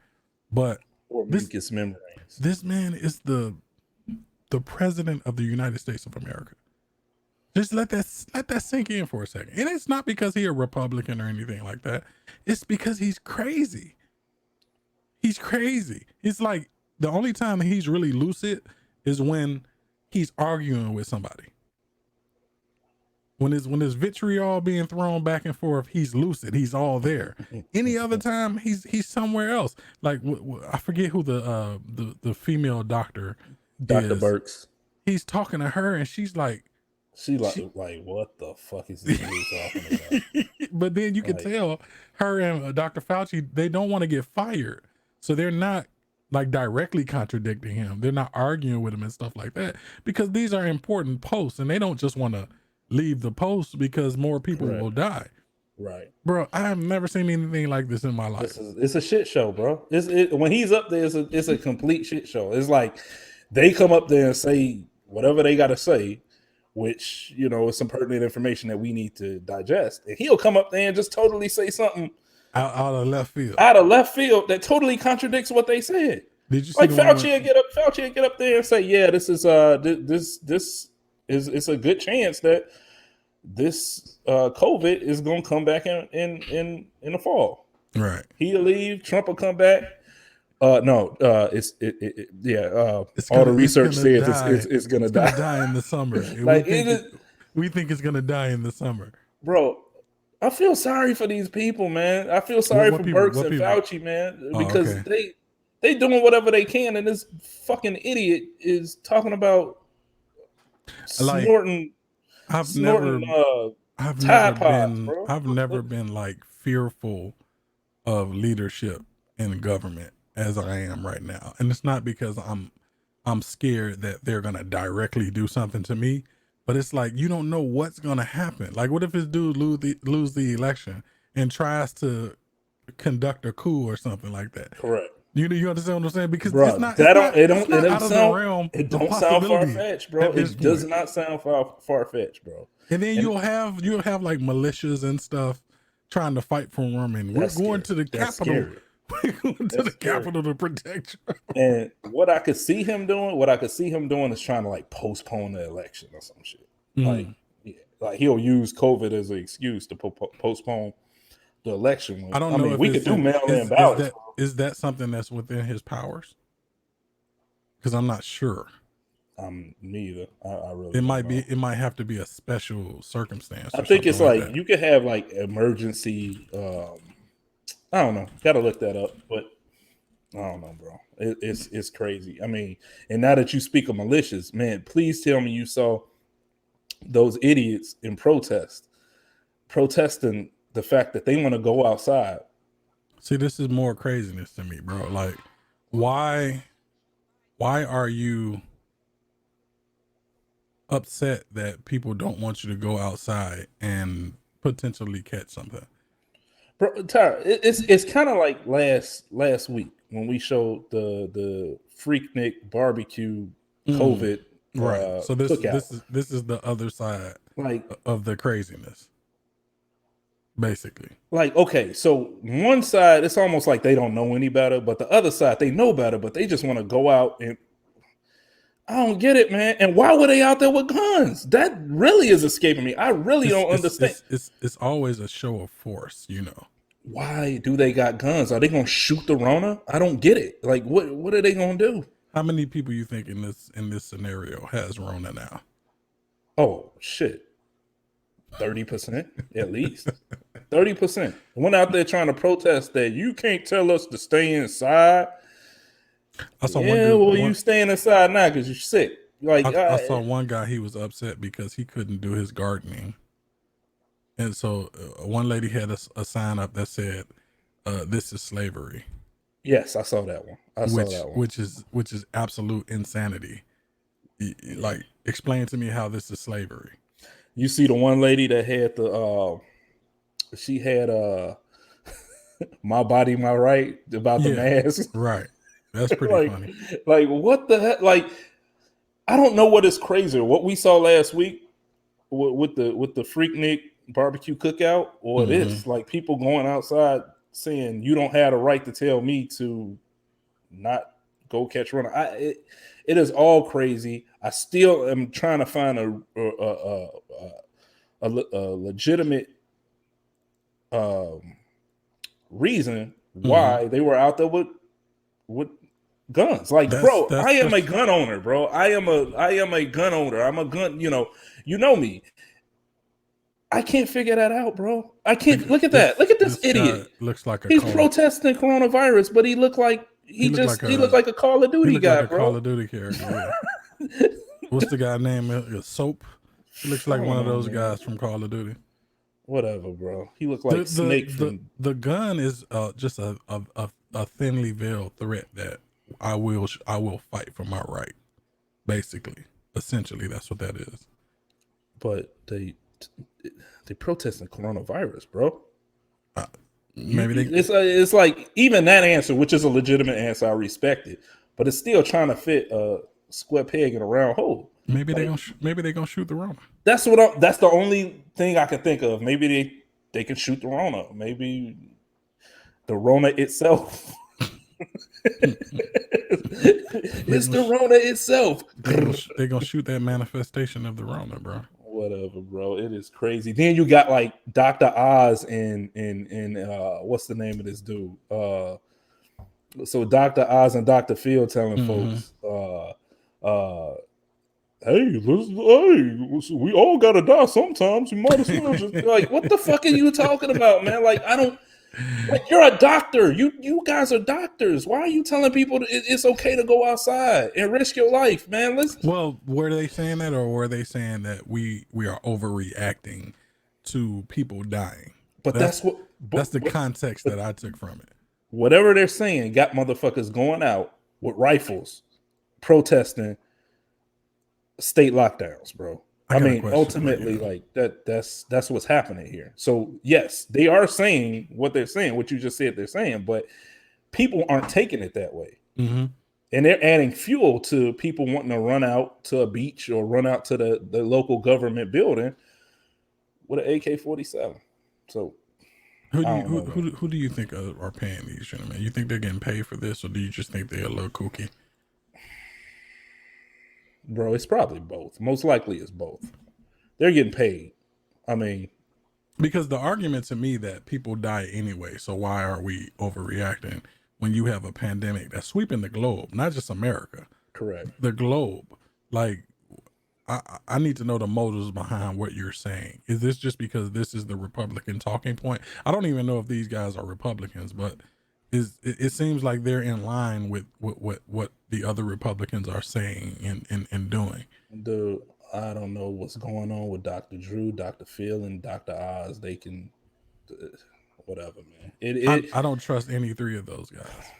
But or mucous membranes. This man is the president of the United States of America. Just let that sink in for a second. And it's not because he's a Republican or anything like that. It's because he's crazy. He's crazy. It's like the only time he's really lucid is when he's arguing with somebody. When there's vitriol being thrown back and forth, he's lucid. He's all there. Any other time, he's somewhere else. Like I forget who the female doctor, Dr. Burks. He's talking to her, and she's like, like what the fuck is this dude talking about? But then you can tell her and Dr. Fauci, they don't want to get fired, so they're not like directly contradicting him. They're not arguing with him and stuff like that, because these are important posts, and they don't just want to leave the post because more people will die. Right, bro. I have never seen anything like this in my life. It's a shit show, bro. When he's up there, it's a complete shit show. It's like they come up there and say whatever they got to say, which, you know, is some pertinent information that we need to digest, and he'll come up there and just totally say something out of left field, that totally contradicts what they said. Did you see like Fauci would get up there and say, yeah, this is it's a good chance that this COVID is going to come back in the fall. Right. He'll leave. Trump will come back. All the research says it's going to die in the summer. We think it's going to die in the summer. Bro, I feel sorry for these people, man. I feel sorry for Burks and Fauci, man, because they doing whatever they can, and this fucking idiot is talking about snorting. I've never been like fearful of leadership in government as I am right now, and it's not because I'm scared that they're gonna directly do something to me, but it's like you don't know what's gonna happen. Like, what if this dude lose the election and tries to conduct a coup or something like that? Correct. You understand what I'm saying? Because it don't sound far fetched, bro. It does not sound far fetched, bro. And then you'll have like militias and stuff trying to fight for them, and we're going to the Capitol. We're going to the Capitol to protect you. And what I could see him doing is trying to like postpone the election or some shit. Like he'll use COVID as an excuse to postpone the election. I don't know if we could do mail-in ballots. Is that something that's within his powers? Because I'm not sure. Me either. I really. It might have to be a special circumstance. I think it's like you could have like emergency. I don't know. Got to look that up, but I don't know, bro. It's crazy. I mean, and now that you speak of militias, man, please tell me you saw those idiots in protesting the fact that they want to go outside. See, this is more craziness to me, bro. Like, why are you upset that people don't want you to go outside and potentially catch something? Bro, Tyra, it's kind of like last week when we showed the Freaknik barbecue COVID. Right. So this is the other side of the craziness. Basically, like, okay, so one side, it's almost like they don't know any better, but the other side, they know better, but they just want to go out and I don't get it, man. And why were they out there with guns? That really is escaping me. I really don't understand. It's always a show of force, you know. Why do they got guns? Are they gonna shoot the Rona? I don't get it. Like, what are they gonna do? How many people you think in this scenario has Rona now? Oh shit, 30% at least. 30% went out there trying to protest that you can't tell us to stay inside. I saw you staying inside now because you're sick. Like I saw one guy, he was upset because he couldn't do his gardening, and so one lady had a sign up that said, "This is slavery." Yes, I saw that one. Which is absolute insanity. Like, explain to me how this is slavery. You see the one lady that had the she had my body, my right about the mask. Right. That's pretty like, funny. Like, what the heck? Like, I don't know what is crazier. What we saw last week with the Freaknik barbecue cookout, or this, like, people going outside saying you don't have the right to tell me to not go catch Rona. It is all crazy. I still am trying to find a legitimate reason why they were out there with guns. Like, bro, I am a gun owner, bro. I am a gun owner. I'm a gun, you know me. I can't figure that out, bro. I can't. Look at that. Look at this idiot. Looks like he's protesting coronavirus, but he looked like he looked like a Call of Duty guy, like a Call of Duty character. Yeah. What's the guy name? Soap. He looks like one of those guys from Call of Duty. Whatever, bro. He looked like Snake. The gun is just a thinly veiled threat that I will fight for my right. Basically, essentially, that's what that is. But they protesting coronavirus, bro. Maybe it's like, even that answer, which is a legitimate answer, I respect it, but it's still trying to fit a square peg in a round hole. Maybe they gonna shoot the Rona. That's that's the only thing I can think of. Maybe they can shoot the Rona. Maybe the Rona itself. It's the Rona itself. They're gonna shoot that manifestation of the Rona, bro. Whatever, bro. It is crazy. Then you got like Dr. Oz and what's the name of this dude? So Dr. Oz and Dr. Phil telling folks, hey, we all gotta die sometimes. We might as well just, like, what the fuck are you talking about, man? Like, I don't. Like, you're a doctor. You guys are doctors. Why are you telling people it's okay to go outside and risk your life, man? Listen. Well, were they saying that, or were they saying that we are overreacting to people dying? But that's the context that I took from it. Whatever they're saying got motherfuckers going out with rifles, protesting state lockdowns, bro. I mean, ultimately, like that's what's happening here. So yes, they are saying what they're saying, what you just said they're saying, but people aren't taking it that way. And they're adding fuel to people wanting to run out to a beach or run out to the local government building with an AK-47. So who do you think are paying these gentlemen? You think they're getting paid for this, or do you just think they're a little kooky? Bro, it's probably both. Most likely it's both. They're getting paid. I mean, because the argument to me that people die anyway, so why are we overreacting when you have a pandemic that's sweeping the globe, not just America? Correct. The globe. Like, I need to know the motives behind what you're saying. Is this just because this is the Republican talking point? I don't even know if these guys are Republicans, but it seems like they're in line with what the other Republicans are saying and doing. Dude, I don't know what's going on with Dr. Drew, Dr. Phil, and Dr. Oz. They can, whatever, man. I don't trust any three of those guys.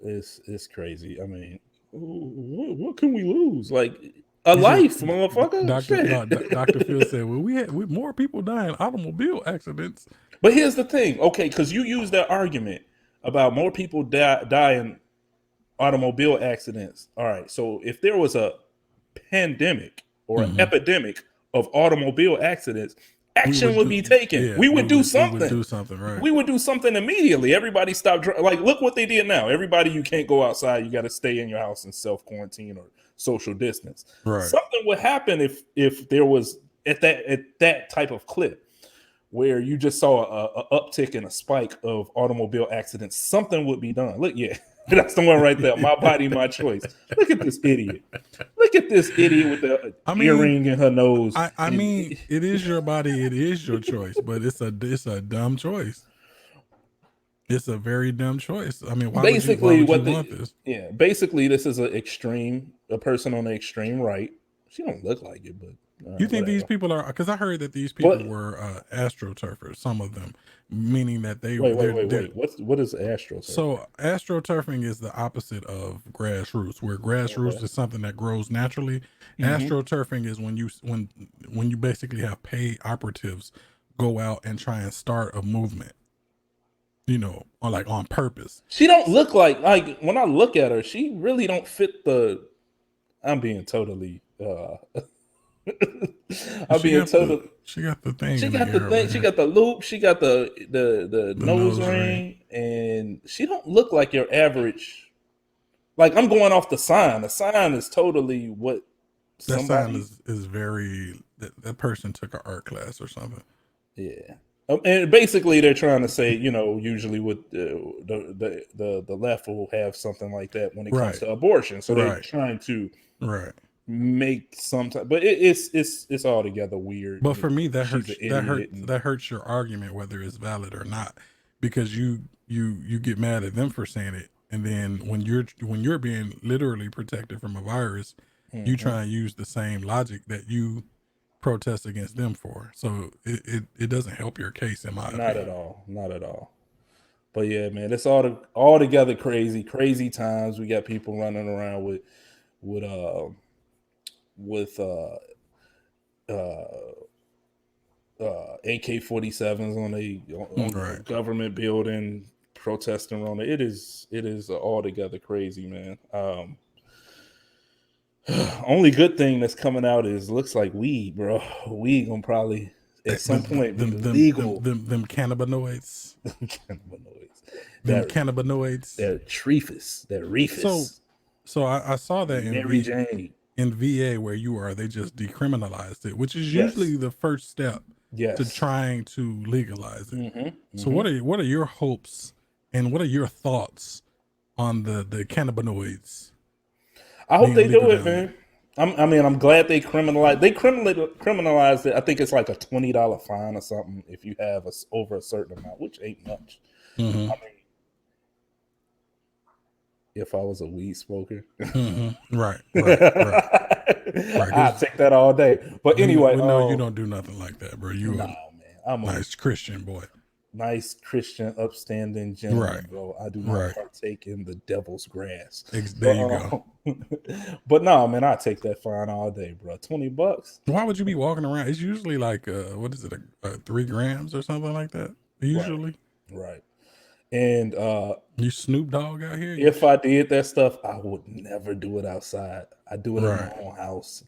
It's crazy. I mean, what can we lose? Like, a life, motherfucker. Dr. Phil said, well, we more people die in automobile accidents. But here's the thing, okay, because you use that argument about more people die in automobile accidents. All right, so if there was a pandemic or an epidemic of automobile accidents, action would be taken. Yeah, we would do something. We would do something, right? We would do something immediately. Everybody stopped. Like, look what they did now. Everybody, you can't go outside. You got to stay in your house and self quarantine or social distance. Right. Something would happen if there was at that type of clip where you just saw a uptick and a spike of automobile accidents. Something would be done. Look, yeah. That's the one right there. My body, my choice. Look at this idiot. Look at this idiot with the earring in her nose. I mean, it is your body. It is your choice, but it's a dumb choice. It's a very dumb choice. I mean, why would you want this? Yeah, basically, this is a person on the extreme right. She don't look like it, but you think these people are? Because I heard that these people were astroturfers. Some of them, meaning that they wait. What is astroturfing? So astroturfing is the opposite of grassroots, where grassroots is something that grows naturally. Astroturfing is when you basically have paid operatives go out and try and start a movement. You know, on purpose. She don't look like when I look at her, she really don't fit the. I'm being totally. She got the thing. She got the thing. She got the loop. She got the nose ring, and she don't look like your average. Like, I'm going off the sign. The sign is totally what. That sign is very. That person took an art class or something. Yeah. And basically, they're trying to say, usually with the left will have something like that when it comes to abortion. So they're trying to make some type, but it's altogether weird. But for me, that hurts your argument, whether it's valid or not, because you get mad at them for saying it, and then when you're being literally protected from a virus, you try and use the same logic that you protest against them for. So it doesn't help your case, in my opinion. Not at all. But yeah, man, it's all together crazy times. We got people running around with AK-47s on a government building, protesting on it. It is altogether crazy, man. Only good thing that's coming out looks like weed, bro. Weed gonna probably at some point be legal. Them cannabinoids. Them cannabinoids. They're trephis. They're reefus. So I saw that in VA where you are, they just decriminalized it, which is usually the first step to trying to legalize it. So what are your hopes and what are your thoughts on the cannabinoids? I hope they do it, man. I'm glad they criminalized. They criminalized it. I think it's like a $20 fine or something if you have over a certain amount, which ain't much. I mean, if I was a weed smoker, right. I'd take that all day. But anyway, no, you don't do nothing like that, bro. Man, I'm a nice Christian boy. Nice Christian, upstanding gentleman, bro. I do not partake in the devil's grass. There you go. But no, man, I take that fine all day, bro. $20. Why would you be walking around? It's usually like 3 grams or something like that. Usually, right. And you Snoop Dogg out here. If I did that stuff, I would never do it outside. I do it in my own house.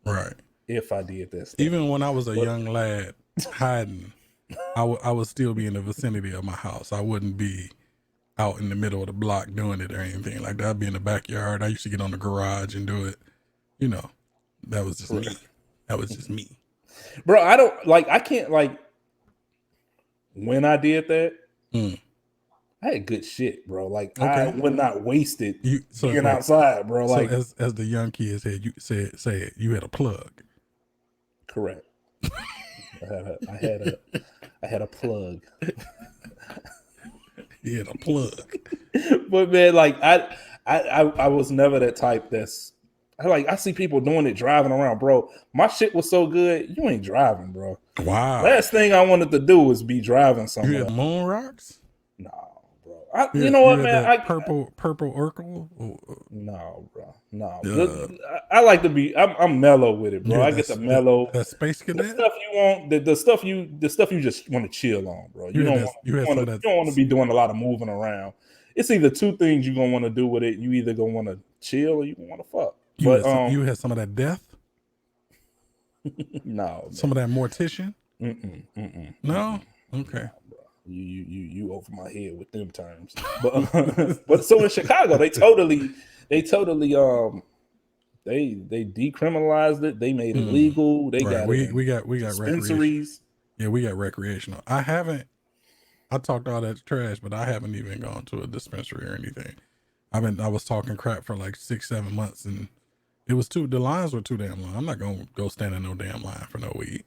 Right. If I did that stuff, even when I was a young lad hiding. I would still be in the vicinity of my house. I wouldn't be out in the middle of the block doing it or anything like that. I'd be in the backyard. I used to get on the garage and do it. You know, that was just me. That was just me. Bro, I can't when I did that, I had good shit, bro. Like, I would not waste it being outside, bro. So as the young kids said, you said you had a plug. Correct. I had a plug. He had a plug. But man, I was never that type I see people doing it driving around, bro. My shit was so good, you ain't driving, bro. Wow. Last thing I wanted to do was be driving somewhere. You had moon rocks? No, bro. You know what, man? Purple Urkel? No, bro. No. I like to be. I'm mellow with it, bro. Yeah, I get the mellow. That Space Cadet. The stuff you want. The stuff you just want to chill on, bro. You don't want to be doing a lot of moving around. It's either two things you're gonna want to do with it. You either gonna want to chill or you gonna want to fuck. You had some of that death. No. Some of that mortician. No, okay. You over my head with them terms, but so in Chicago they totally they decriminalized it. They made it legal. They got it. We got dispensaries. Yeah, we got recreational. I talked all that trash, but I haven't even gone to a dispensary or anything. I was talking crap for like 6-7 months, and the lines were too damn long. I'm not gonna go stand in no damn line for no weed.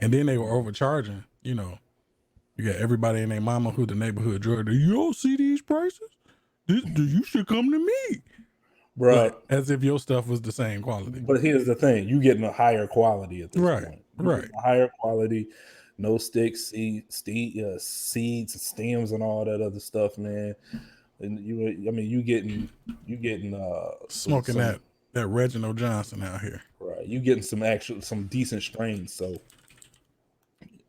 And then they were overcharging. You know, you got everybody and their mama who the neighborhood drug. You don't see these prices? You should come to me, bro. As if your stuff was the same quality. But here's the thing: you getting a higher quality at this point. Right. A higher quality, no sticks, seeds, stems, and all that other stuff, man. And you getting smoking that Reginald Johnson out here. Right. You getting some decent strains, so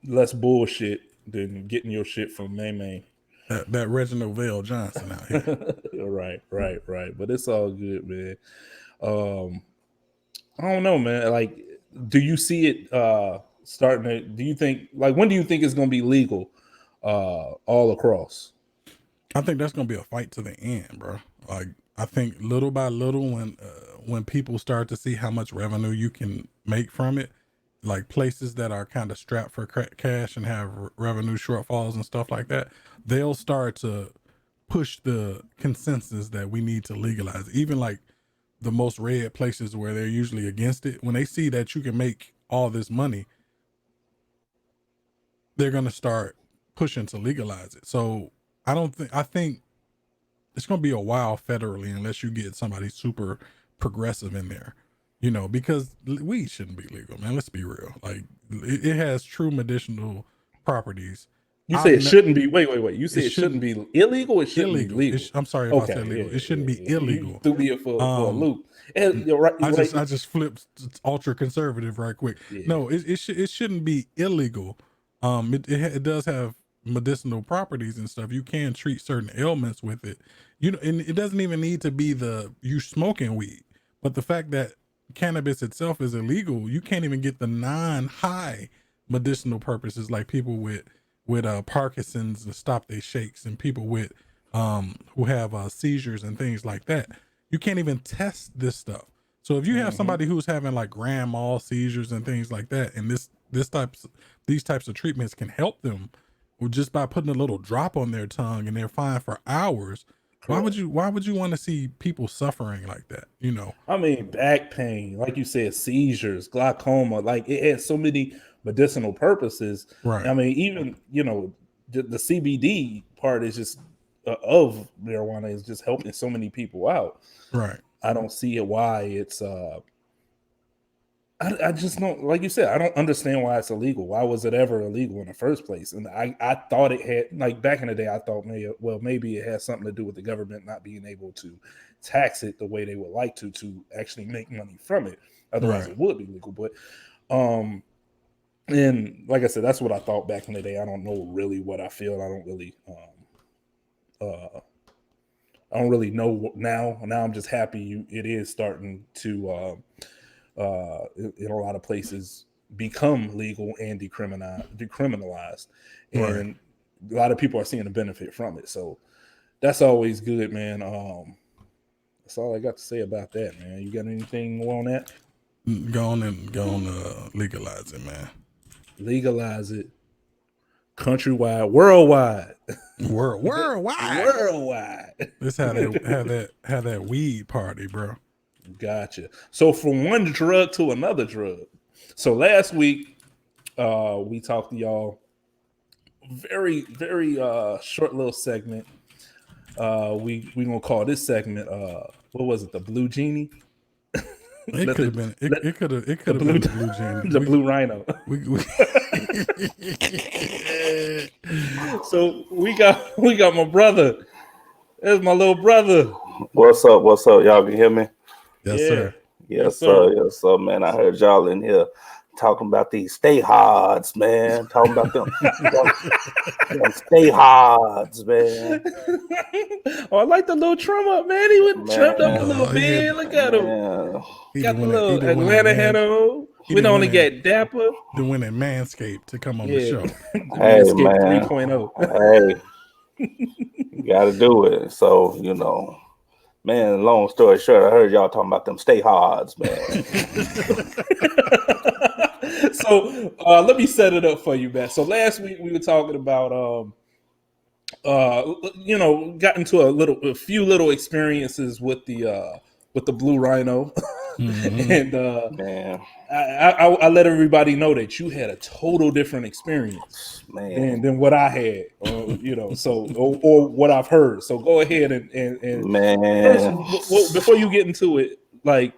less bullshit than getting your shit from May. That Reginald Vale Johnson out here. Right. But it's all good, man. I don't know, man. Like, do you see it starting to? Do you think when do you think it's going to be legal all across? I think that's going to be a fight to the end, bro. Like, I think little by little, when people start to see how much revenue you can make from it, like places that are kind of strapped for cash and have revenue shortfalls and stuff like that, they'll start to push the consensus that we need to legalize. Even like the most red places where they're usually against it, when they see that you can make all this money, they're going to start pushing to legalize it. So I think it's going to be a while federally unless you get somebody super progressive in there, you know, because weed shouldn't be legal, man. Let's be real. Like, it has true medicinal properties. You say it shouldn't be. Wait. You say it shouldn't be illegal. It shouldn't be legal. I'm sorry if I said legal. It shouldn't be illegal. You threw me for a loop. I just flipped ultra conservative right quick. Yeah. No, it shouldn't be illegal. It does have medicinal properties and stuff. You can treat certain ailments with it. You know, and it doesn't even need to be you smoking weed, but the fact that cannabis itself is illegal, you can't even get the non-high medicinal purposes, like people with Parkinson's to stop their shakes, and people with who have seizures and things like that. You can't even test this stuff. So if you have somebody who's having like grand mal seizures and things like that, and these types of treatments can help them just by putting a little drop on their tongue and they're fine for hours. Why would you want to see people suffering like that? You know, I mean, back pain, like you said, seizures, glaucoma, like it has so many medicinal purposes. Right. I mean, even, you know, the CBD part is just of marijuana is just helping so many people out. Right. I don't see it why it's I just don't, like you said, I don't understand why it's illegal. Why was it ever illegal in the first place? And I thought it had, like back in the day, I thought maybe it has something to do with the government not being able to tax it the way they would like to actually make money from it. Otherwise it would be legal. But and like I said, that's what I thought back in the day. I don't know really what I feel. I don't really know now. Now I'm just happy it is starting to in a lot of places become legal and decriminalized, and a lot of people are seeing the benefit from it. So that's always good, man. That's all I got to say about that, man. You got anything more on that? Go on legalize it, man. Legalize it, countrywide, worldwide. Worldwide. Let's have that weed party, bro. Gotcha. So from one drug to another drug. So last week, we talked to y'all very, very short little segment. We gonna call this segment what was it? The Blue Genie? It could have been the Blue Genie. The Blue Rhino. So we got my brother. There's my little brother. What's up? Y'all can hear me? Yes, sir. Yes, sir, man. I heard y'all in here talking about these stay hards, man. Talking about them stay hards, man. Oh, I like the little trim up, man. He was trimmed up a little bit. Look at him. Got the little Atlanta head on. We don't want to get Dapper. The winning Manscaped to come on the show. Hey, Manscaped man. 3.0. Hey, you got to do it. So, you know, man, long story short, I heard y'all talking about them stay hards, man. So let me set it up for you, man. So last week we were talking about you know, got into a few little experiences with the Blue Rhino. And man, I let everybody know that you had a total different experience than what I had, you know. So or what I've heard. So go ahead and man. First, before you get into it, like,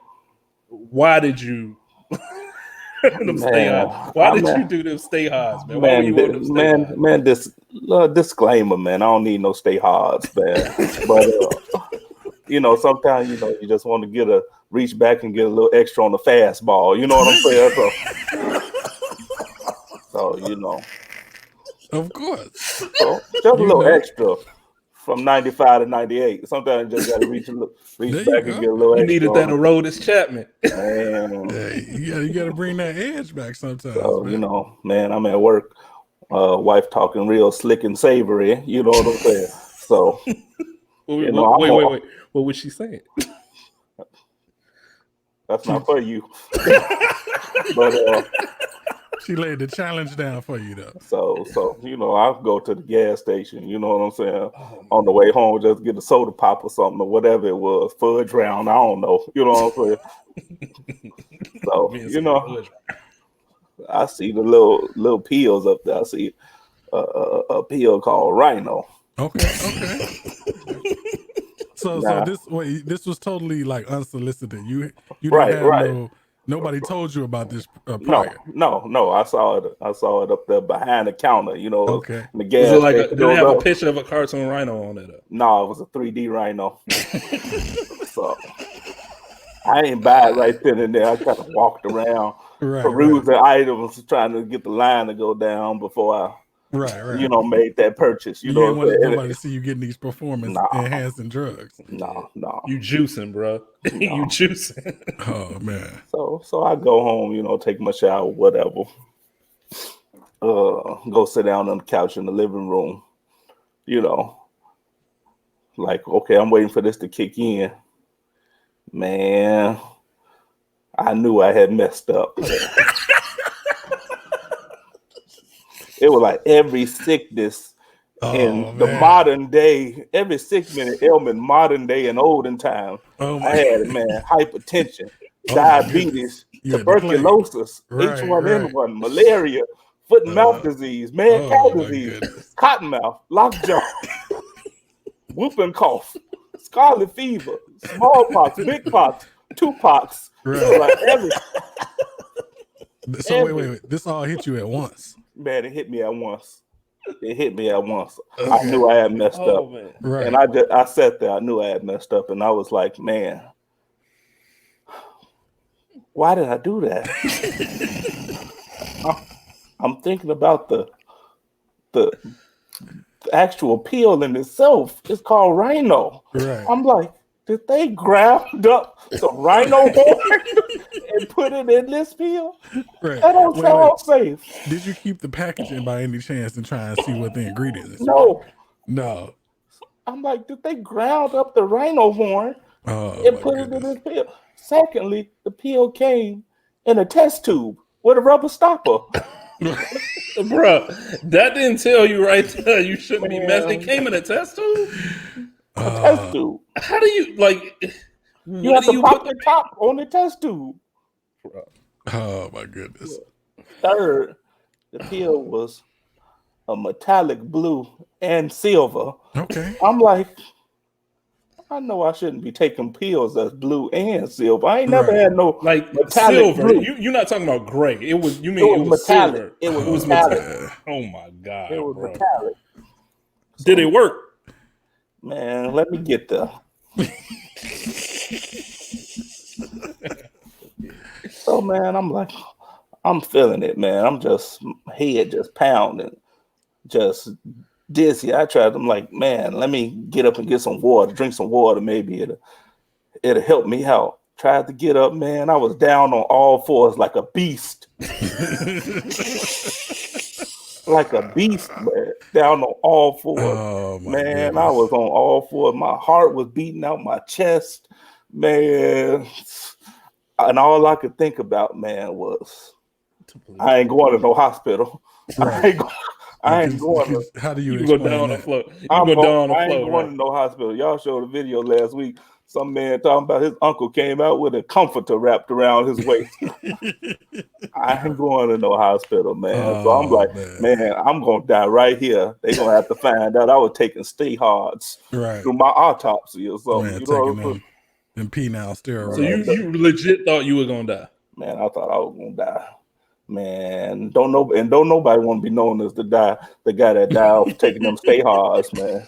why did you? Why did you do them stay hards, man? Why were you on them stay hards? Man, this disclaimer, man. I don't need no stay hards, man. But you know, sometimes you just want to reach back and get a little extra on the fastball. You know what I'm saying? So you know, of course. So just a little extra. From 95 to 98. Sometimes you just got to reach back and get a little extra. You needed that Aroldis Chapman. Man. Hey, you got to bring that edge back sometimes. So, man. You know, man, I'm at work. Wife talking real slick and savory. You know what I'm saying? So, wait. What was she saying? That's not for you. But she laid the challenge down for you, though. So you know, I'll go to the gas station. You know what I'm saying? On the way home, just get a soda pop or something or whatever it was, fudge round. I don't know. You know what I'm saying? So you know, I see the little pills up there. I see a pill called Rhino. Okay. So this was totally like unsolicited. You didn't have nobody told you about this prior. No. I saw it up there behind the counter. You know, okay. The gas was it like did it have a picture of a cartoon rhino on it? No, it was a 3D rhino. So I ain't buy it right then and there. I kind of walked around, perused the items, trying to get the line to go down before I. You know, made that purchase. You know, want nobody to see you getting these performance enhancing drugs. No. You juicing, bro. You juicing. Oh man. So I go home, you know, take my shower, whatever. Go sit down on the couch in the living room. You know, like, okay, I'm waiting for this to kick in. Man, I knew I had messed up. It was like every sickness in the modern day, every sickness ailment modern day and olden time. I had it, man. Hypertension, diabetes, tuberculosis, H1N1, malaria, foot and mouth disease, mad cow disease, cottonmouth, lockjaw, whooping cough, scarlet fever, smallpox, big pox, two pox. Like wait. This all hit you at once. Man, it hit me at once. Okay. I knew I had messed up. Man. And I sat there. I knew I had messed up. And I was like, man, why did I do that? I'm thinking about the actual pill in itself. It's called Rhino. Right. I'm like, did they ground up some rhino horn and put it in this pill? Right. That don't sound safe. Did you keep the packaging by any chance and try and see what the ingredients? No. I'm like, did they ground up the rhino horn and put it in this pill? Secondly, the pill came in a test tube with a rubber stopper. Bro, that didn't tell you right there. You shouldn't be messing. It came in a test tube? A test tube. How do you, like... You have to pop the top on the test tube. Oh, my goodness. Third, the pill was a metallic blue and silver. Okay. I'm like, I know I shouldn't be taking pills that's blue and silver. I ain't never had no like metallic silver. blue. You're not talking about gray. It was metallic. Silver. It was metallic. Oh my God. It was metallic. Did it work? Man, let me get there. So, man, I'm like, I'm feeling it, man. I'm just head just pounding, just dizzy. I'm like, man, let me get up and get some water, drink some water. Maybe it'll help me out. Tried to get up, man. I was down on all fours like a beast. Like a beast, man. Down on all fours. Oh, my man, goodness. I was on all fours. My heart was beating out my chest, man. And all I could think about, man, was I ain't going to no hospital. Right. I ain't going. How do you go explain down that? the floor? I ain't going to no hospital. Y'all showed a video last week. Some man talking about his uncle came out with a comforter wrapped around his waist. I ain't going to no hospital, man. So I'm like, man, I'm gonna die right here. They gonna have to find out I was taking stay hards through my autopsy or something. Man, you know, taking them penile steroids. So you legit thought you were gonna die? Man, I thought I was gonna die. Man, don't nobody want to be known as the guy that died taking them stay hards, man.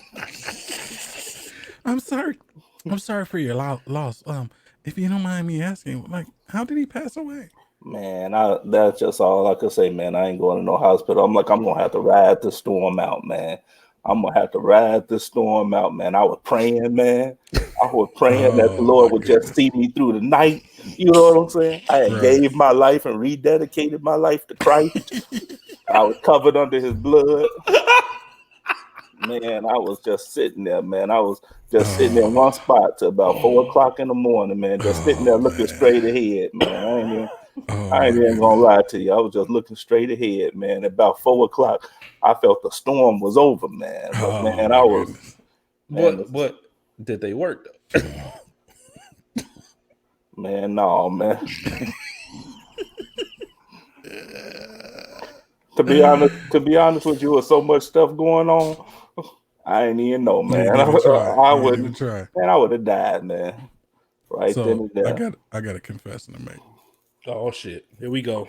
I'm sorry for your loss. If you don't mind me asking, like, how did he pass away? Man, that's just all I could say, man. I ain't going to no hospital. I'm gonna have to ride the storm out, man. I'm gonna have to ride the storm out, man. I was praying, man. I was praying that the Lord would just see me through the night. You know what I'm saying? I had gave my life and rededicated my life to Christ. I was covered under his blood. Man, I was just sitting there, man. I was just sitting in one spot till about 4 o'clock in the morning, man. Just sitting there looking straight ahead, man. I ain't even gonna lie to you. I was just looking straight ahead, man. About 4 o'clock, I felt the storm was over, man. But man, I was. Man, what did they work though? Man, no, man. To be honest with you, with so much stuff going on, I ain't even know, man. I wouldn't try. Man, I would have died, man. Right so then and there. I got a confession to make. Oh shit! Here we go.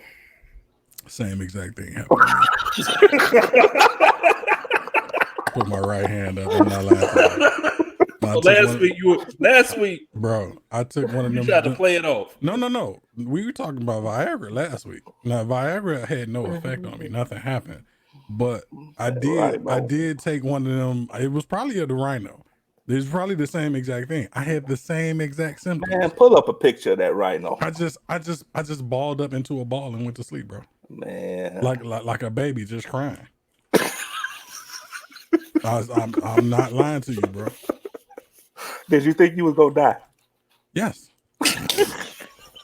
Same exact thing happened to me. Put my right hand up. I'm not laughing. Last week, bro, I took one of them. You tried to play it off. No. We were talking about Viagra last week. Now, Viagra had no effect on me. Nothing happened. But I did take one of them. It was probably the Rhino. It's probably the same exact thing. I had the same exact symptoms. Man, pull up a picture of that Rhino. I just balled up into a ball and went to sleep, bro. Man, like a baby just crying. I'm not lying to you, bro. Did you think you was gonna die? Yes.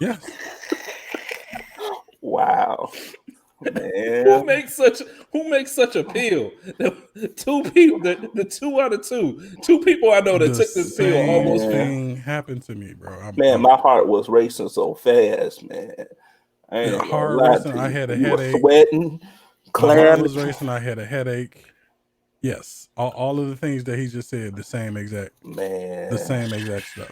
Yes. Wow. Man. Who makes such a pill? The 2 people, the 2 out of 2 people I know that took this pill. Almost thing happened to me, bro. My heart was racing so fast, man. I ain't heart racing. I had a headache. Sweating. My heart was racing. I had a headache. Yes, all of the things that he just said, the same exact stuff.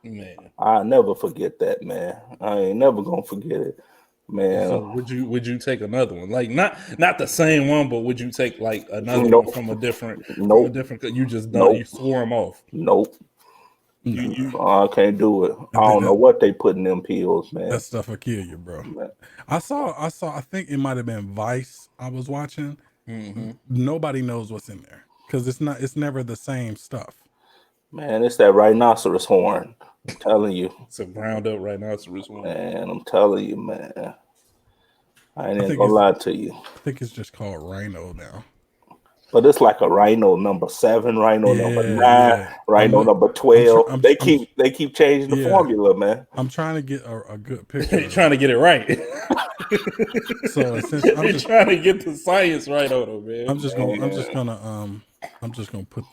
Man, I'll never forget that, man. I ain't never gonna forget it, man. So would you take another one? Like not the same one, but would you take like another one from a different? Nope. From a different. You just done. You swore them off. Nope. I can't do it. I don't know what they put in them pills, man. That stuff will kill you, bro. Man. I saw. I think it might have been Vice I was watching. Mm-hmm. Nobody knows what's in there because it's never the same stuff. Man, it's that rhinoceros horn. I'm telling you. It's a ground up rhinoceros horn. Man, I'm telling you, man. I ain't gonna lie to you. I think it's just called Rhino now. But it's like a Rhino number 7, Rhino number 9, Rhino number 12. They keep changing the formula, man. I'm trying to get a good picture. You're trying to get it right. So I'm just trying to get the science right on it, man. I'm just gonna put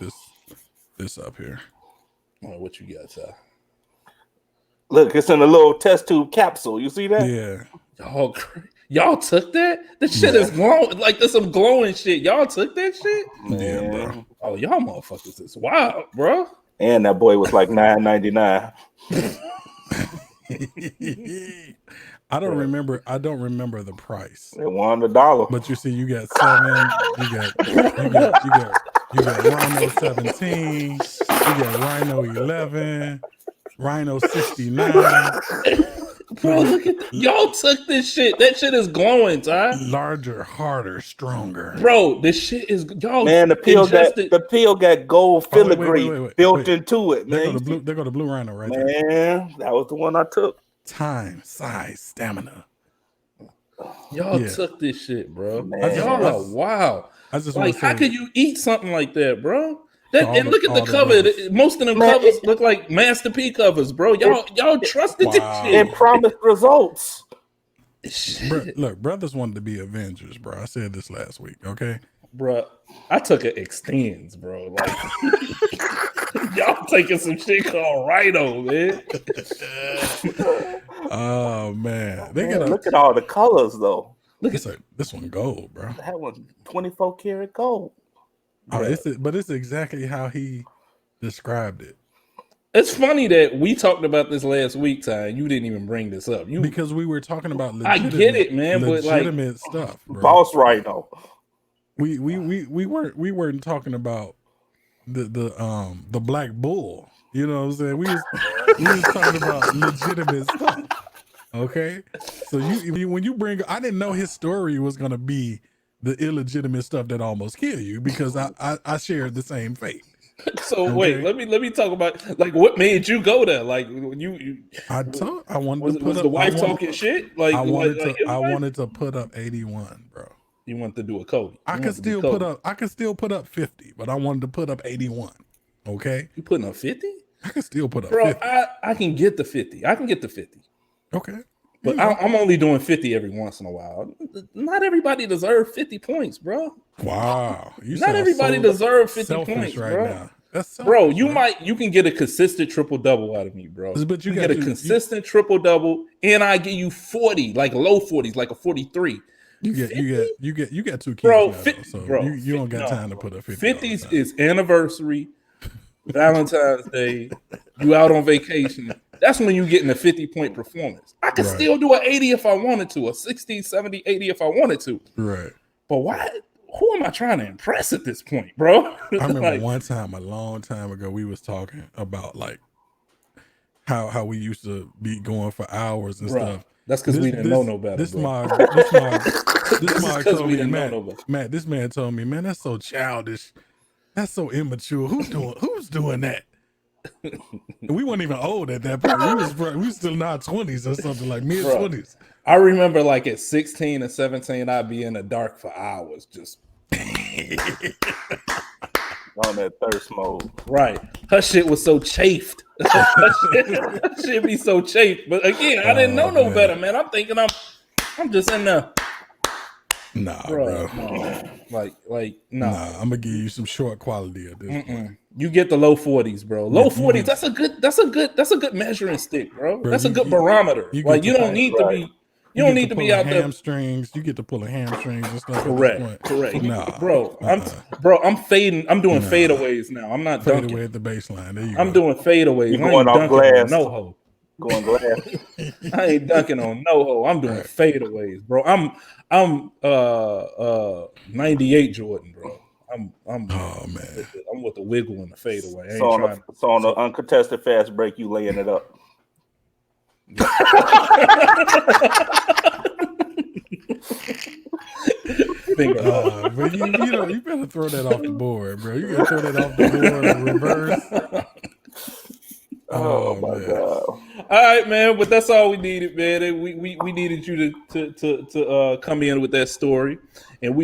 this up here. All right, what you got, Ty? Look, it's in a little test tube capsule. You see that? Yeah. Y'all took that? This shit is glowing. Like there's some glowing shit. Y'all took that shit? Man. Yeah, bro. Oh, y'all motherfuckers is wild, bro. And that boy was like $9.99. I don't remember the price. It won $1. But you see, you got 7, you got Rhino 17, you got Rhino 11, Rhino 69. Bro, look at y'all took this shit. That shit is glowing, Ty. Larger, harder, stronger. Bro, this shit is y'all. Man, the pill got gold filigree built into it. Man, they go to Blue Rhino right there. Man, that was the one I took. Time, size, stamina. Y'all took this shit, bro. Y'all are wow. I just like, how could you eat something like that, bro? And look at the cover. Most of them Man, covers look like Master P covers, bro. Y'all trusted this shit and promised results. Look, brothers wanted to be Avengers, bro. I said this last week, okay? Bro, I took it extends, bro. Like, y'all taking some shit called Rhino, man. Oh man, look at all the colors though. Look at this one gold, bro. That was 24 karat gold. Oh, it's exactly how he described it. It's funny that we talked about this last week, Ty, and you didn't even bring this up. Because we were talking about I get it, man, legitimate but stuff. Bro. Boss Rhino. We weren't talking about the black bull. You know what I'm saying? We was talking about legitimate stuff. Okay, so when you bring, I didn't know his story was gonna be the illegitimate stuff that almost killed you because I shared the same fate. So okay. Wait, let me talk about like what made you go there. Like you I wanted to put up the wife talking shit. Like I wanted to put up 81, bro. You want to do a Cody? I can still put up 50, but I wanted to put up 81. Okay, you putting up 50? I can still put up, bro. 50. I can get the 50. I can get the 50. Okay. But I'm only doing 50 every once in a while. Not everybody deserves 50 points, bro. Wow. Not everybody deserves 50 points, right bro. Now. That's selfish, bro, you can get a consistent triple-double out of me, bro. But you get a consistent triple-double, and I give you 40, like low 40s, like a 43. You get 2 kids bro, now, so bro, you don't got time to put a 50. 50s is anniversary, Valentine's Day, you out on vacation. That's when you getting a 50-point performance. I could still do an 80 if I wanted to, a 60, 70, 80 if I wanted to. Right. But why? Who am I trying to impress at this point, bro? I remember one time, a long time ago, we was talking about like how we used to be going for hours and stuff. That's because we didn't know no better. This man told me, Matt, this man told me, man, that's so childish. That's so immature. Who's doing that? We weren't even old at that point. We was still in our 20s or something, like mid-20s. I remember like at 16 and 17, I'd be in the dark for hours just on that thirst mode. Right. Her shit was so chafed. Her shit be so chafed. But again, I didn't know no better, man. I'm thinking I'm just in there. Nah, bro. No. Like, no. Nah, I'm gonna give you some short quality at this point. You get the low 40s, bro. Low 40s. That's a good measuring stick, bro. That's a good barometer. Like you don't need to be. You don't need to be out there. Hamstrings. You get to pull hamstrings and stuff. Correct. Nah, bro. I'm fading. I'm doing fadeaways now. I'm not dunking. Fadeaway at the baseline. There you I'm doing fadeaways. You're going off glass. No ho. Going glass. I ain't dunking on no ho. I'm doing fadeaways, bro. I'm 98 Jordan, bro. I'm oh man. I'm with the wiggle and the fadeaway. So on the uncontested fast break, you laying it up. But you better throw that off the board, bro. You gotta throw that off the board in reverse. Oh my god! All right, man. But that's all we needed, man. We needed you to come in with that story, and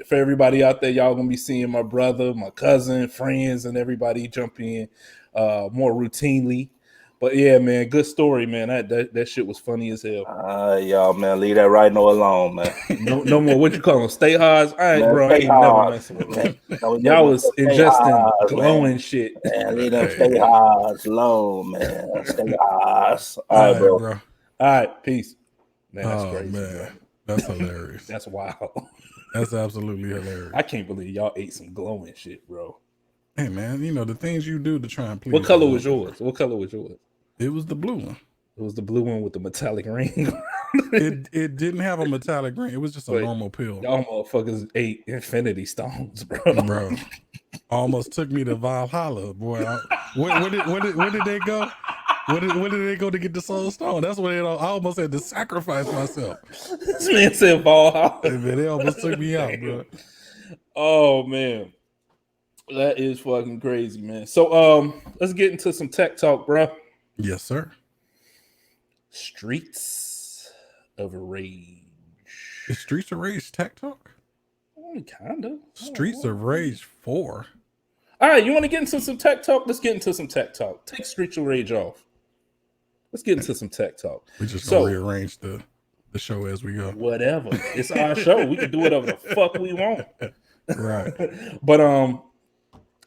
for everybody out there, y'all gonna be seeing my brother, my cousin, friends, and everybody jump in more routinely. But yeah, man, good story, man. That shit was funny as hell. Y'all, man, leave that Rhino alone, man. No more. What you call them? Stay highs. All right, man, bro. I ain't never messing with them. Y'all was ingesting glowing shit. Man, leave them stay highs alone, man. Stay highs. All right, bro. All right, peace. Man, that's crazy. Man. Bro. That's hilarious. That's wild. That's absolutely hilarious. I can't believe y'all ate some glowing shit, bro. Hey, man, the things you do to try and please. What color was yours? It was the blue one. It was the blue one with the metallic ring. it didn't have a metallic ring. It was just a normal pill. Y'all motherfuckers ate infinity stones, bro. Almost took me to Valhalla, boy. Where did they go? When did they go to get the soul stone? That's when I almost had to sacrifice myself. This man said Valhalla. Hey, man, they almost took me out, bro. Oh man, that is fucking crazy, man. So let's get into some tech talk, bro. Yes, sir. Streets of Rage. Is Streets of Rage tech talk? Kinda. Streets of Rage 4. All right, you want to get into some tech talk? Let's get into some tech talk. Take Streets of Rage off. Let's get into some tech talk. We just gonna rearrange the show as we go. Whatever. It's our show. We can do whatever the fuck we want. Right. But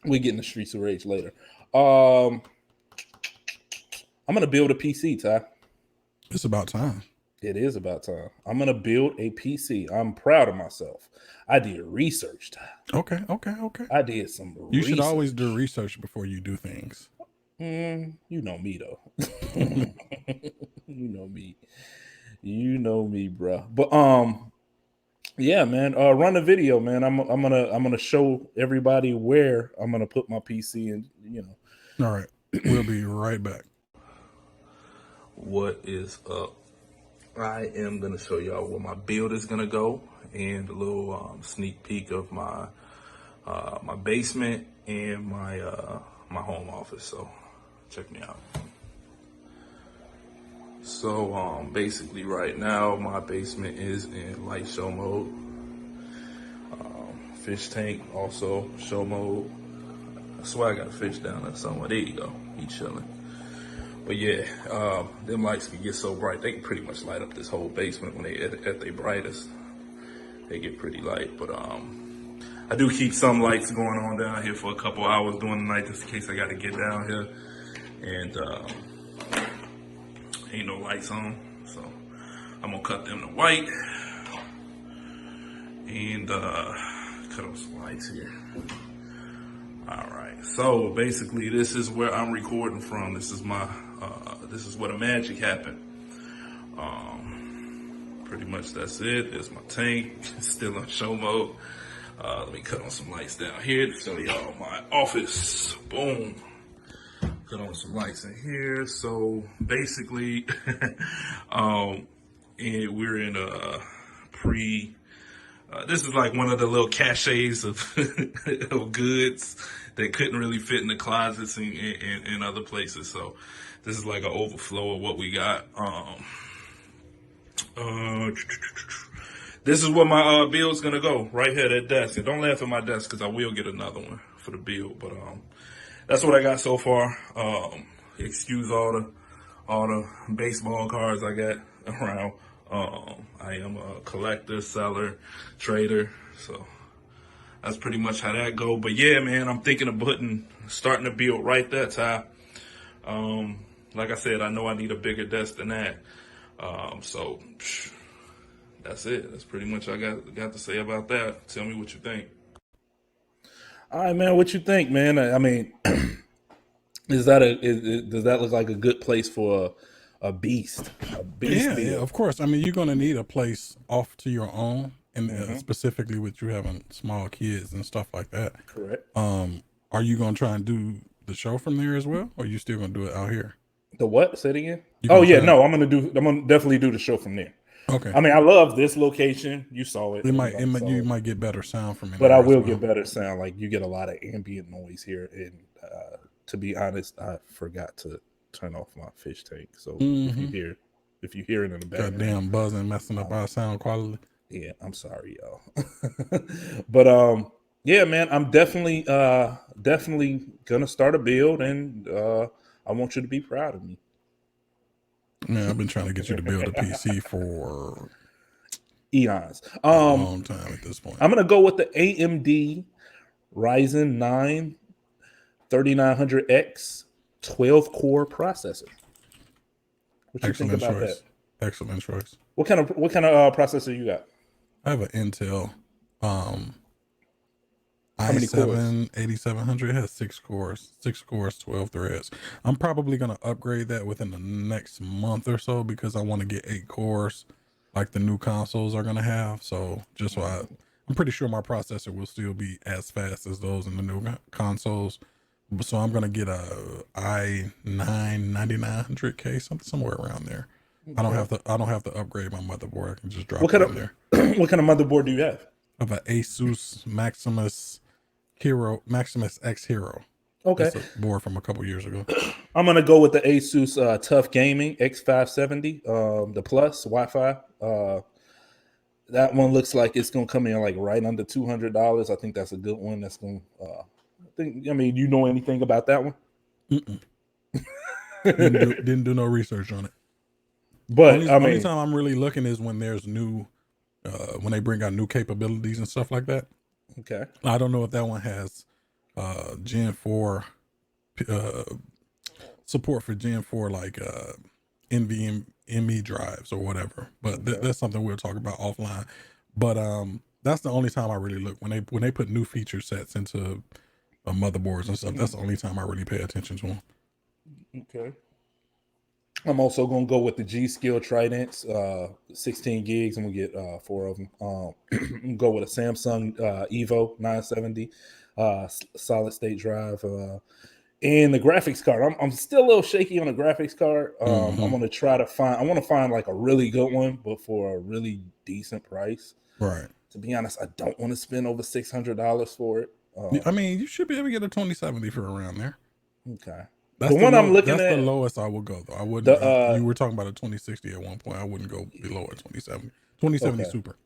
we get into Streets of Rage later. I'm gonna build a PC, Ty. It's about time. It is about time. I'm gonna build a PC. I'm proud of myself. I did research, Ty. Okay. I did some You should always do research before you do things. You know me though. You know me, bro. But yeah, man. Run the video, man. I'm gonna show everybody where I'm gonna put my PC and All right. We'll be right back. What is up? I am gonna show y'all where my build is gonna go and a little sneak peek of my my basement and my my home office. So check me out. So basically right now my basement is in light show mode. Fish tank also show mode. I swear I got a fish down there somewhere. There you go. He chilling. But yeah, them lights can get so bright they can pretty much light up this whole basement when they at their brightest. They get pretty light, but I do keep some lights going on down here for a couple hours during the night just in case I got to get down here. And ain't no lights on, so I'm gonna cut them to white and cut off some lights here. All right, so basically this is where I'm recording from. This is my this is where the magic happened. Pretty much that's it. There's my tank, still in show mode. Let me cut on some lights down here to show y'all my office. Boom. Put on some lights in here. So basically, we're in a this is like one of the little caches of of goods that couldn't really fit in the closets and other places. So this is like an overflow of what we got. This is where my build's gonna go, right here, that desk. And don't laugh at my desk because I will get another one for the build. But that's what I got so far. Excuse all the baseball cards I got around. I am a collector, seller, trader, so that's pretty much how that go. But yeah, man, I'm thinking of starting to build right that time. Like I said, I know I need a bigger desk than that. So that's it. That's pretty much what I got to say about that. Tell me what you think. All right, man. What you think, man? I mean, does that look like a good place for a beast? Yeah, of course. I mean, you're gonna need a place off to your own, and specifically with you having small kids and stuff like that. Correct. Are you gonna try and do the show from there as well, or are you still gonna do it out here? The what? Say it again. Oh yeah, no, I'm gonna definitely do the show from there. Okay. I mean, I love this location. You saw it. You might get better sound from it. But I will get better sound. Like you get a lot of ambient noise here, and to be honest, I forgot to turn off my fish tank. So if you hear it in the background, goddamn buzzing, messing up our sound quality. Yeah, I'm sorry, y'all. But yeah, man, I'm definitely gonna start a build, and I want you to be proud of me. Man, I've been trying to get you to build a PC for eons. A long time at this point. I'm gonna go with the AMD Ryzen 9 3900X 12 core processor. What you think about that? Excellent choice. What kind of processor you got? I have an Intel i7 8700. It has 6 cores, 12 threads. I'm probably going to upgrade that within the next month or so because I want to get 8 cores like the new consoles are going to have. So just so I'm pretty sure my processor will still be as fast as those in the new consoles. So I'm gonna get a i9-9900K, somewhere around there. Okay. I don't have to upgrade my motherboard. I can just drop it in there. What kind of motherboard do you have? I have an Asus Maximus X Hero. Okay, that's a board from a couple years ago. I'm gonna go with the Asus Tough Gaming X570, the Plus Wi-Fi. That one looks like it's gonna come in like right under $200. I think that's a good one. That's gonna. I mean, you know anything about that one? Didn't do no research on it. But only time I'm really looking is when there's new, when they bring out new capabilities and stuff like that. Okay. I don't know if that one has Gen 4 support for Gen 4 like NVMe drives or whatever. But that's something we'll talk about offline. But that's the only time I really look when they put new feature sets into motherboards and stuff. That's the only time I really pay attention to them. Okay. I'm also gonna go with the G Skill Tridents, 16 gigs. I'm gonna get 4 of them. Go with a Samsung Evo 970 solid state drive. And the graphics card, I'm still a little shaky on the graphics card. I'm gonna try to find. I want to find like a really good one, but for a really decent price. Right. To be honest, I don't want to spend over $600 for it. I mean, you should be able to get a 2070 for around there. Okay. That's the one I'm looking at. That's the lowest I would go, though. I wouldn't. You were talking about a 2060 at one point. I wouldn't go below a 2070. 2070 okay. Super.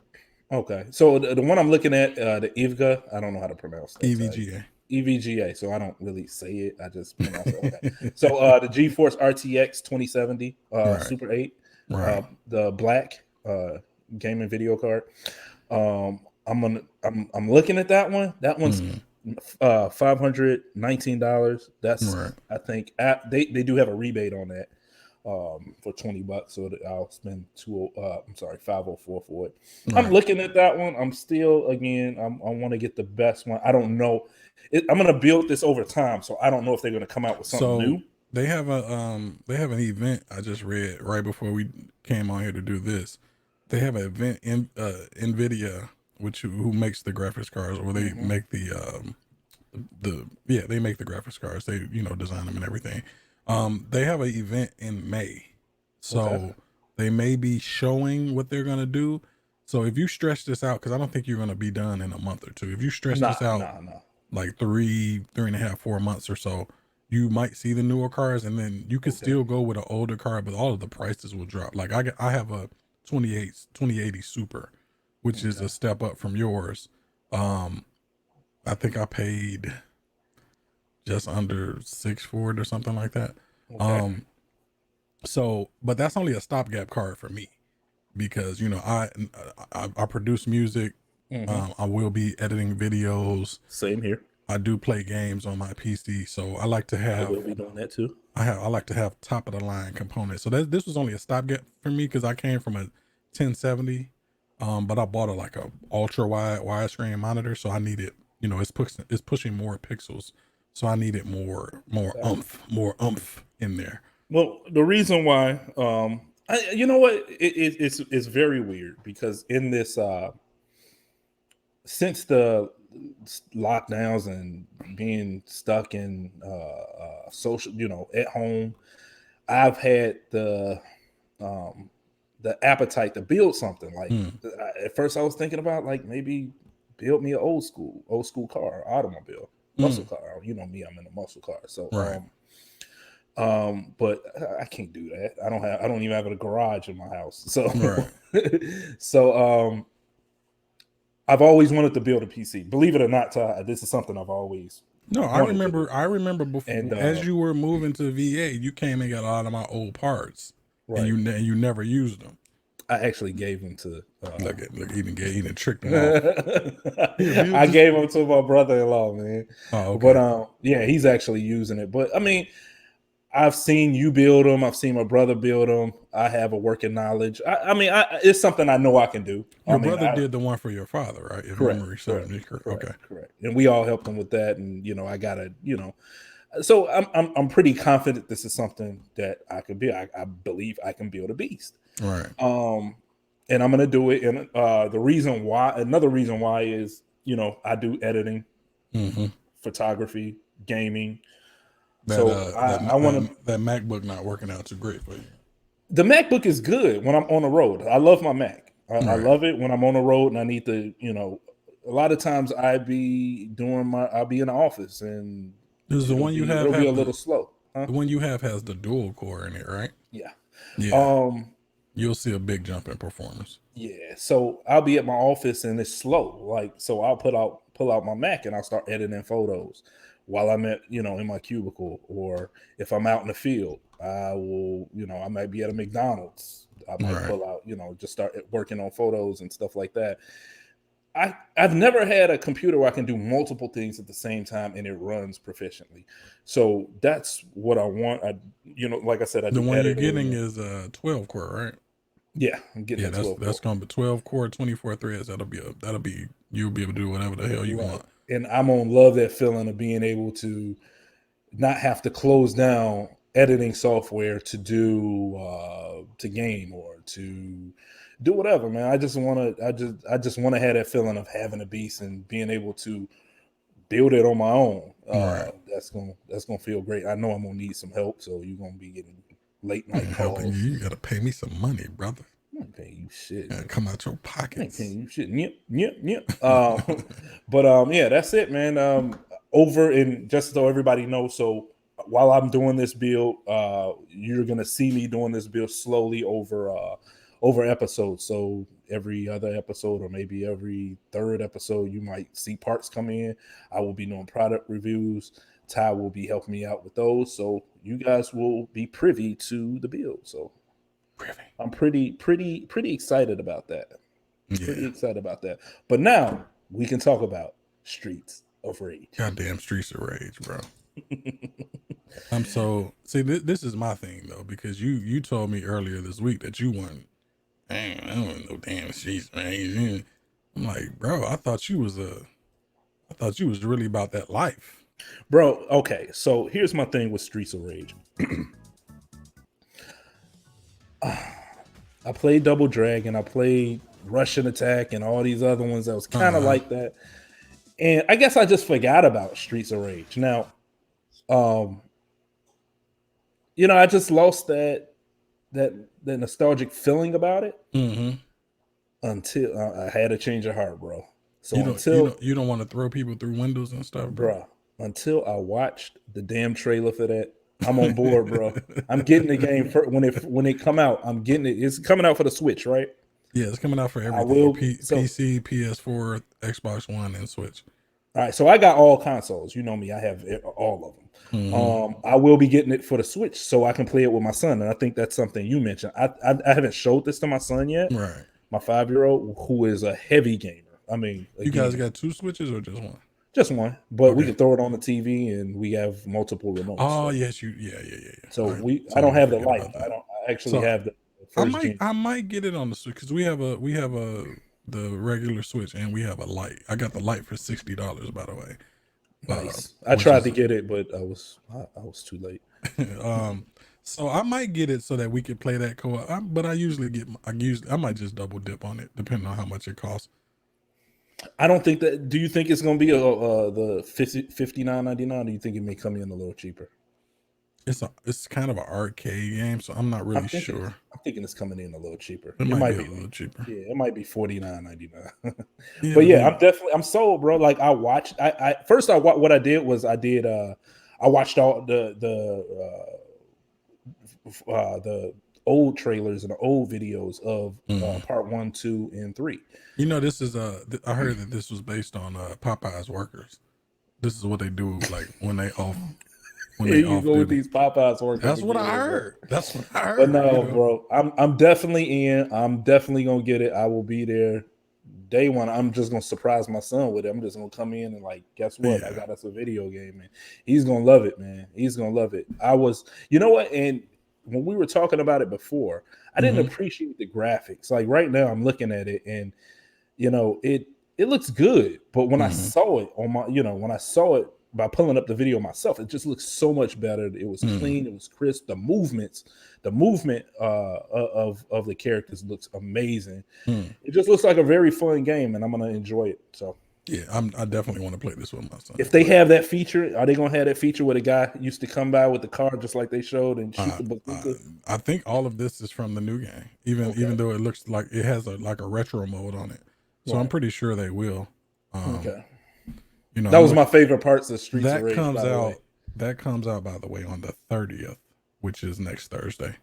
Okay. So the one I'm looking at, the IVGA, I don't know how to pronounce that. EVGA. EVGA. So I don't really say it. I just pronounce it. Okay. So the GeForce RTX 2070 right. Super 8, right. The black gaming video card. I'm looking at that one. That one's $519. That's right. I think they do have a rebate on that for $20, so I'll spend $504 for it. Right. I'm looking at that one. I'm still I want to get the best one. I don't know. I'm going to build this over time, so I don't know if they're going to come out with something new. They have an event I just read right before we came on here to do this. They have an event in NVIDIA, who makes the graphics cards, or they make they make the graphics cards. They design them and everything. They have an event in May, so they may be showing what they're gonna do. So if you stretch this out, because I don't think you're gonna be done in a month or two. If you stretch this out like 3.5, 4 months or so, you might see the newer cars, and then you could still go with an older car, but all of the prices will drop. Like I have a 2080 Super, which is a step up from yours. I think I paid just under $600 for it or something like that. But that's only a stopgap card for me, because I produce music. I will be editing videos. Same here. I do play games on my PC, so I like to have. I will be doing that too. I like to have top of the line components. So this was only a stopgap for me, because I came from a 1070, but I bought a ultra widescreen monitor, so I needed, it's pushing more pixels, so I needed more oomph in there. Well, the reason why, you know what, it's very weird, because in this since the lockdowns and being stuck in social, at home, I've had the appetite to build something. Like at first I was thinking about maybe build me an old school car, automobile, muscle car. You know me, I'm in a muscle car. So but I can't do that. I don't even have a garage in my house. So so I've always wanted to build a PC. Believe it or not, Ty, this is something I've always. No, I remember before, and as you were moving to VA, you came and got a lot of my old parts, and you never used them. I actually gave them to. Look, even tricked them off. I gave them to my brother-in-law, man. Oh, okay. But he's actually using it. But I mean, I've seen you build them. I've seen my brother build them. I have a working knowledge. It's something I know I can do. Your brother did the one for your father, right? If memory serves me correct. Okay, correct. And we all helped him with that. And I gotta, So I'm pretty confident this is something that I could be. I believe I can build a beast. Right. And I'm gonna do it. And another reason why is, I do editing, photography, gaming. I want to. That MacBook not working out too great for you. The MacBook is good when I'm on the road. I love my Mac. I love it when I'm on the road and I need to, a lot of times I'll be in the office and does the one you have it'll be a little slow. Huh? The one you have has the dual core in it, right? Yeah. Yeah. You'll see a big jump in performance. Yeah. So I'll be at my office and it's slow. So I'll pull out my Mac and I'll start editing photos while I'm at, in my cubicle, or if I'm out in the field, I will, I might be at a McDonald's. I might pull out, just start working on photos and stuff like that. I've never had a computer where I can do multiple things at the same time and it runs proficiently. So that's what I want. Like I said, the one you're getting is a 12 core, right? Yeah, I'm getting that's going to be 12 core, 24 threads. You'll be able to do whatever the hell you want. And I'm gonna love that feeling of being able to not have to close down editing software to do to game or to do whatever, man. I just want to have that feeling of having a beast and being able to build it on my own. That's gonna feel great. I know I'm gonna need some help, so you're gonna be getting late night calls. Helping you gotta pay me some money, brother. I'm not paying you shit. Come out your pockets. I ain't paying you shit. But yeah, that's it, man. Over in just so everybody knows. So while I'm doing this build, you're gonna see me doing this build slowly over episodes. So every other episode or maybe every third episode, you might see parts come in. I will be doing product reviews. Ty will be helping me out with those. So you guys will be privy to the build. So I'm pretty excited about that. Yeah. Pretty excited about that. But now we can talk about Streets of Rage. Goddamn Streets of Rage, bro. This is my thing though, because you told me earlier this week that you weren't. I don't want no damn Streets of Rage. I'm like, bro, I thought you was really about that life, bro. Okay, so here's my thing with Streets of Rage. I played Double Dragon, I played Russian Attack, and all these other ones that was kind of like that. And I guess I just forgot about Streets of Rage. Now, I just lost that nostalgic feeling about it until I had a change of heart, bro. So you don't want to throw people through windows and stuff, bro. Until I watched the damn trailer for that, I'm on board, bro. I'm getting the game when it come out. I'm getting it. It's coming out for the Switch, right? Yeah, it's coming out for everything. PC, PS4, Xbox One, and Switch. All right, so I got all consoles. You know me, I have all of them. I will be getting it for the Switch so I can play it with my son, and I think that's something you mentioned. I haven't showed this to my son yet. Right, my 5-year-old who is a heavy gamer. I mean, you guys got 2 Switches or just one? Just one, but we can throw it on the TV, and we have multiple remotes. Oh, yes, yeah. So I don't have the Lite. I actually have the first gen. I might get it on the Switch because we have the regular Switch and we have a Lite. I got the Lite for $60, by the way. Nice. I tried to get it, but I was too late. So I might get it so that we can play that co-op. But I might just double dip on it depending on how much it costs. I don't think that. Do you think it's going to be the $59.99? Do you think it may come in a little cheaper? It's kind of an arcade game, so I'm not really sure. I'm thinking it's coming in a little cheaper. It might be a little cheaper. Yeah, it might be $49.99. But yeah, I'm sold, bro. Like I watched. What I did was I watched all the old trailers and the old videos of part 1, 2, and 3. This is I heard that this was based on Popeye's workers. This is what they do, like when they off. You go with these Popeye's workers. That's what I heard. That's what I heard. But no, bro, I'm definitely in. I'm definitely gonna get it. I will be there day one. I'm just gonna surprise my son with it. I'm just gonna come in and like, guess what? Yeah. I got us a video game, and he's gonna love it, man. He's gonna love it. You know what? And when we were talking about it before, I didn't appreciate the graphics. Like right now, I'm looking at it, and it looks good. But when I saw it on my, when I saw it by pulling up the video myself, it just looks so much better. It was clean. It was crisp. The movement of the characters looks amazing. It just looks like a very fun game, and I'm gonna enjoy it. So Yeah, I definitely want to play this with my son. If they have that feature, are they gonna have that feature where the guy used to come by with the car just like they showed and shoot the bazooka? I think all of this is from the new game, even though it looks like it has a retro mode on it. So I'm pretty sure they will. Okay. You know, that was my favorite parts of Streets of Rage. That comes out, by the way, on the 30th, which is next Thursday.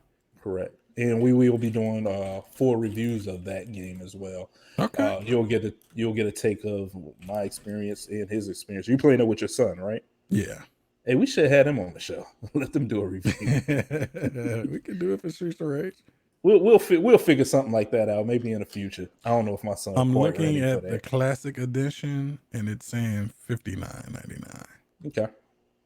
Correct. And we will be doing full reviews of that game as well. Okay. You'll get a take of my experience and his experience. You're playing it with your son, right? Yeah. Hey, we should have had him on the show. Let them do a review. We can do it for Streets of Rage. We'll figure something like that out maybe in the future. I don't know if my son. I'm looking at the classic edition and it's saying $59.99. Okay.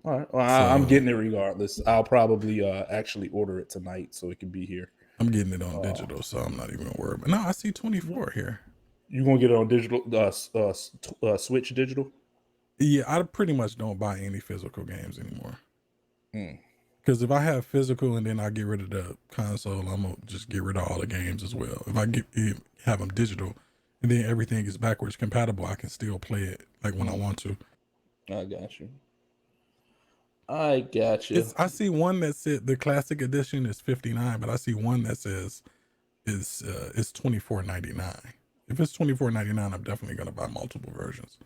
All right. Well, I'm getting it regardless. I'll probably actually order it tonight so it can be here. I'm getting it on digital, so I'm not even worried. But no, I see 24 here. You gonna get it on digital? Switch digital? Yeah, I pretty much don't buy any physical games anymore. Because if I have physical and then I get rid of the console, I'm gonna just get rid of all the games as well. If I have them digital and then everything is backwards compatible, I can still play it like when I want to. I got you. I see one that said the classic edition is $59, but I see one that says it's $24.99. If it's $24.99, I'm definitely gonna buy multiple versions.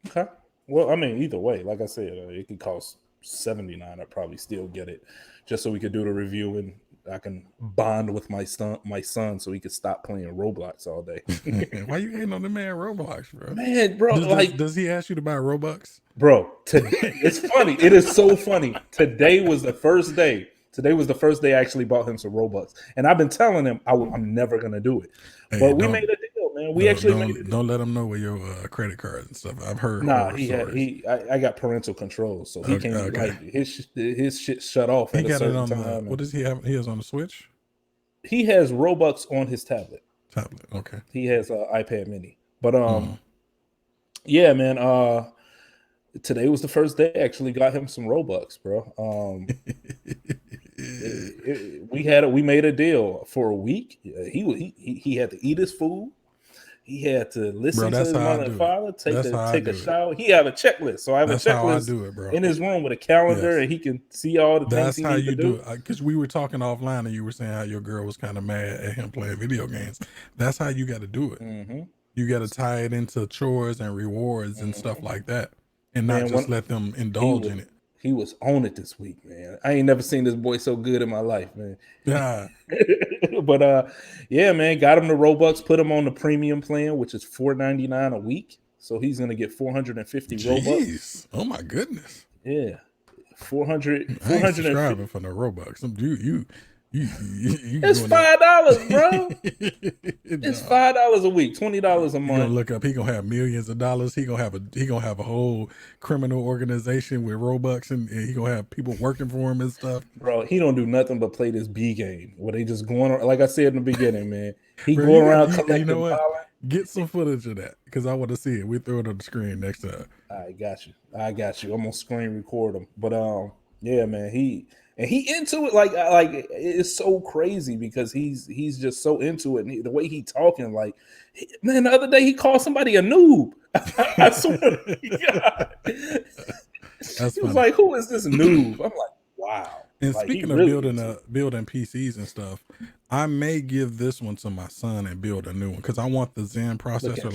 Okay. Well, I mean, either way, like I said, it could cost $79. I'd probably still get it just so we could do the review and I can bond with my son so he could stop playing Roblox all day. Why you hating on the man Roblox, bro? Man, bro, does he ask you to buy Robux? Bro, it's funny. It is so funny. Today was the first day I actually bought him some Robux. And I've been telling him I'm never going to do it. Hey, but we made a deal, man. We actually made a deal. Don't let him know where your credit cards and stuff. I've heard I got parental control. So he can't, like, his shit shut off at a certain time. What does he have? He has on the Switch? He has Robux on his tablet. Okay. He has iPad mini. But, yeah, man, today was the first day I actually got him some Robux, bro. We made a deal for a week. He had to eat his food. He had to listen to his mother and father, take a shower. He have a checklist. So I have a checklist in his room with a calendar, and he can see all the things he needs to do. That's how you do it. Because we were talking offline, and you were saying how your girl was kind of mad at him playing video games. That's how you got to do it. Mm-hmm. You got to tie it into chores and rewards and stuff like that, and not just let them indulge in it. He was on it this week, man. I ain't never seen this boy so good in my life, man. Yeah. But yeah, man, got him the Robux, put him on the premium plan, which is $4.99 a week. So he's gonna get 450 Robux. Oh my goodness. Yeah. 400. I ain't subscribing for no Robux. You it's $5, bro. It's $5 a week, $20 a month. Gonna look up. He gonna have millions of dollars. He gonna have a whole criminal organization with Robux, and he gonna have people working for him and stuff. Bro, he don't do nothing but play this B game where they just going on. Like I said in the beginning, man, he go around collecting. You know what? Get some footage of that because I want to see it. We throw it on the screen next time. I got you. I'm gonna screen record him. But yeah, man, he into it like it's so crazy because he's just so into it. And the way he talking, like, man, the other day he called somebody a noob. I swear to God. He was like, "Who is this noob?" I'm like, "Wow." And like, speaking of really building PCs and stuff, I may give this one to my son and build a new one because I want the Zen processor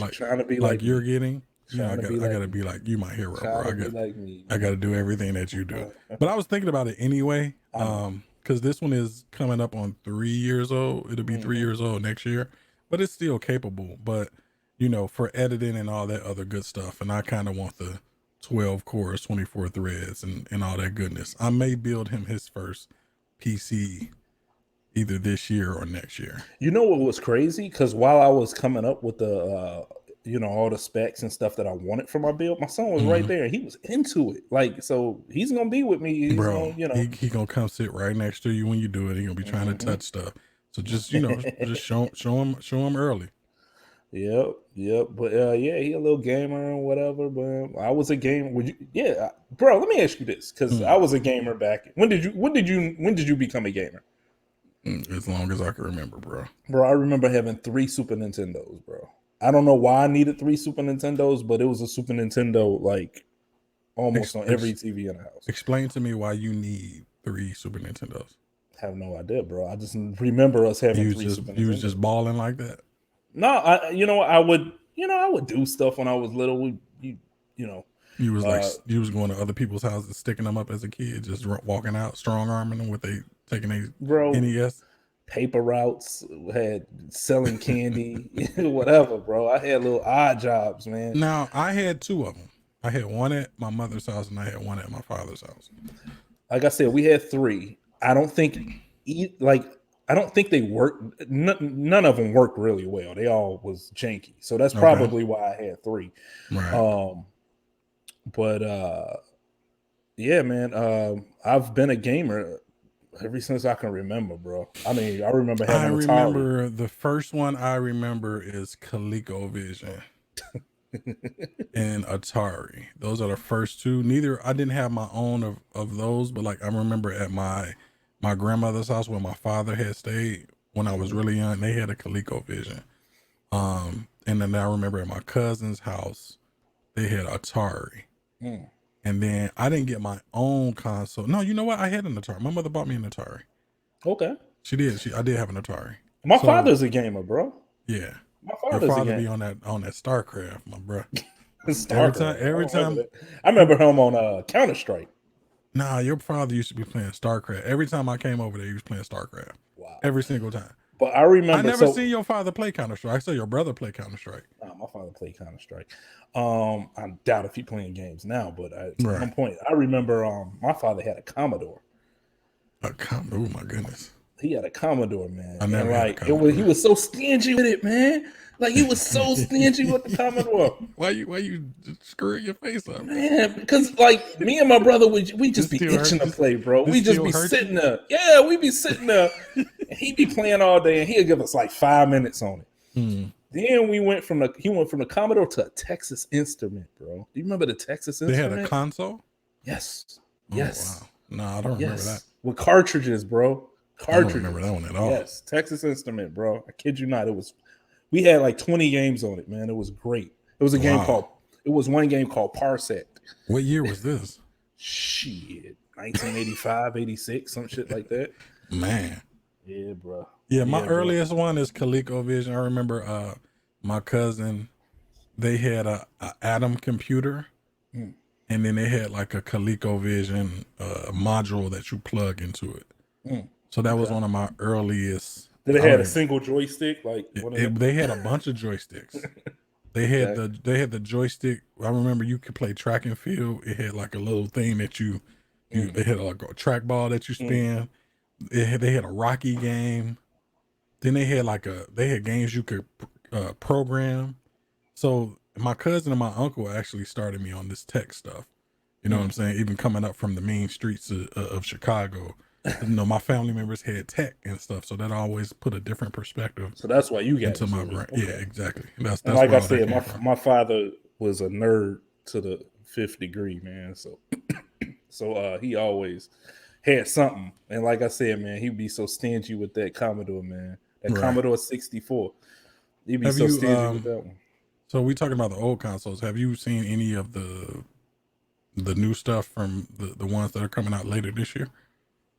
like you're getting. Yeah, I gotta be like you, my hero, bro. I gotta do everything that you do. But I was thinking about it anyway, because this one is coming up on 3 years old. It'll be 3 years old next year, but it's still capable. But you know, for editing and all that other good stuff, and I kind of want the 12 cores, 24 threads, and all that goodness. I may build him his first PC either this year or next year. You know what was crazy? Because while I was coming up with the all the specs and stuff that I wanted for my build, my son was right there and he was into it. Like, so he's gonna be with me. He's he gonna come sit right next to you when you do it. He's gonna be trying to touch stuff. So just just show him early. Yep. But yeah, he a little gamer and whatever. But I was a gamer. Bro, let me ask you this, because I was a gamer back. When did you become a gamer? As long as I can remember, bro. Bro, I remember having 3 Super Nintendos, bro. I don't know why I needed 3 Super Nintendos, but it was a Super Nintendo like almost on every TV in the house. Explain to me why you need 3 Super Nintendos. Have no idea, bro. I just remember us having 3 Super Nintendos. You was just balling like that? No, I would do stuff when I was little. You was like you was going to other people's houses, sticking them up as a kid, just walking out, strong arming them with taking a NES. Paper routes, had selling candy, whatever, bro. I had little odd jobs, man. Now I had 2 of them. I had one at my mother's house and I had one at my father's house. Like I said, we had 3. I don't think they worked. None of them worked really well. They all was janky. So that's probably why I had 3. Right. Yeah, man. I've been a gamer ever since I can remember, bro. I mean, I remember having. I remember the first one. I remember is ColecoVision and Atari. Those are the first 2. I didn't have my own of those, but like I remember at my grandmother's house where my father had stayed when I was really young, they had a ColecoVision. And then I remember at my cousin's house, they had Atari. And then I didn't get my own console. No, you know what? I had an Atari. My mother bought me an Atari. Okay. She did. I did have an Atari. My father's a gamer, bro. Yeah. My father be on that StarCraft, my bro. Every time. I remember him on Counter-Strike. Nah, your father used to be playing StarCraft. Every time I came over there, he was playing StarCraft. Wow. Every single time. But I remember. I never seen your father play Counter-Strike. I saw your brother play Counter-Strike. Nah, my father played Counter-Strike. I doubt if he's playing games now, but at one point, I remember my father had a Commodore. Oh my goodness. He had a Commodore, man. I never had a Commodore. He was so stingy with it, man. Like he was so stingy with the Commodore. Why you screwing your face up, man? Because like me and my brother, we just be itching to play, bro. We just be sitting there. Yeah, we be sitting there, and he'd be playing all day, and he'd give us like 5 minutes on it. Then he went from the Commodore to a Texas Instrument, bro. Do you remember the Texas Instrument? They had a console? Yes. Oh, yes. Wow. No, I don't remember that. With cartridges, bro. Cartridges. I don't remember that one at all. Yes, Texas Instrument, bro. I kid you not. We had like 20 games on it, man. It was great. It was one game called Parsec. What year was this? Shit. 1985, 86, some shit like that. Man. Yeah, bro. Yeah, my earliest one is ColecoVision. I remember my cousin, they had a Atom computer, and then they had like a ColecoVision module that you plug into it. So that was one of my earliest. Did it have a single joystick? Like they had a bunch of joysticks. They had the joystick. I remember you could play track and field. It had like a little thing that it had like a trackball that you spin. They had a Rocky game. Then they had games you could program. So my cousin and my uncle actually started me on this tech stuff. You know what I'm saying? Even coming up from the main streets of Chicago, my family members had tech and stuff, so that always put a different perspective. So that's why you got into my brain. Okay. Yeah, exactly. That's like I said, my father was a nerd to the 5th degree, man. So he always had something, and like I said, man, he'd be so stingy with that Commodore, man. That Commodore 64. He'd be so stingy with that one. So we talking about the old consoles. Have you seen any of the new stuff from the ones that are coming out later this year?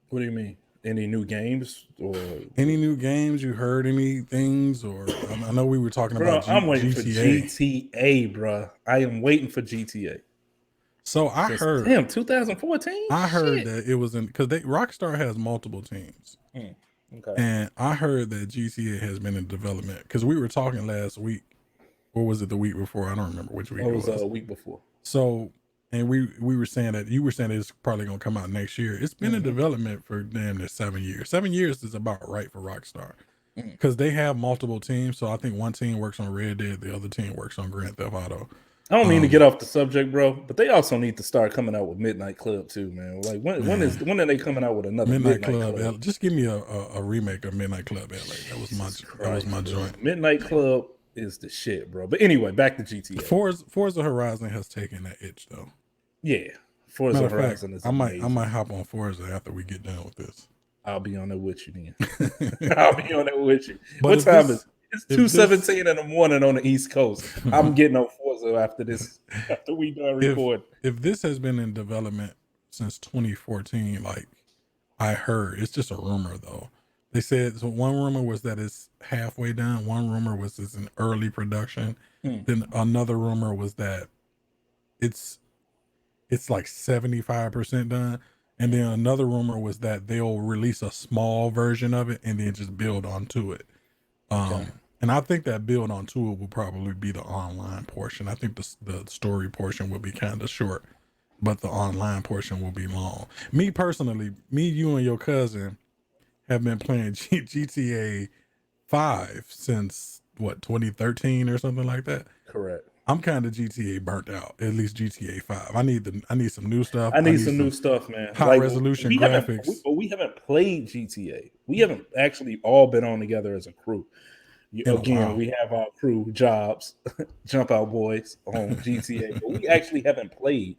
What do you mean? Any new games or any new games? You heard any things? Or I know we were talking about I'm waiting for GTA, bro. I am waiting for GTA. So I heard 2014. I heard that it was because Rockstar has multiple teams. Okay. And I heard that GTA has been in development because we were talking last week, or was it the week before? I don't remember which week it was. A week before. So, and we were saying that you were saying that it's probably gonna come out next year. It's been in development for damn near 7 years. 7 years is about right for Rockstar because they have multiple teams. So I think one team works on Red Dead, the other team works on Grand Theft Auto. I don't mean to get off the subject, bro, but they also need to start coming out with Midnight Club too, man. Like when are they coming out with another Midnight Club? Just give me a remake of Midnight Club LA. That was my joint. Midnight Club is the shit, bro. But anyway, back to GTA. Forza Horizon has taken that itch though. Yeah, Forza Horizon is amazing. I might hop on Forza after we get done with this. I'll be on there with you then. I'll be on there with you. But what time is? It's 2:17 in the morning on the East Coast. I'm getting on Forza after this. After we done record. If this has been in development since 2014, like I heard, it's just a rumor though. They said so. One rumor was that it's halfway done. One rumor was it's in early production. Then another rumor was that it's like 75% done. And then another rumor was that they'll release a small version of it and then just build onto it. And I think that build onto it will probably be the online portion. I think the story portion will be kind of short, but the online portion will be long. Me personally, you, and your cousin have been playing GTA 5 since what, 2013 or something like that. Correct. I'm kind of GTA burnt out. At least GTA 5. I need some new stuff. I need some new stuff, man. High resolution graphics. We haven't played GTA. We haven't actually all been on together as a crew. Again, we have our crew jobs, Jump Out Boys on GTA, but we actually haven't played.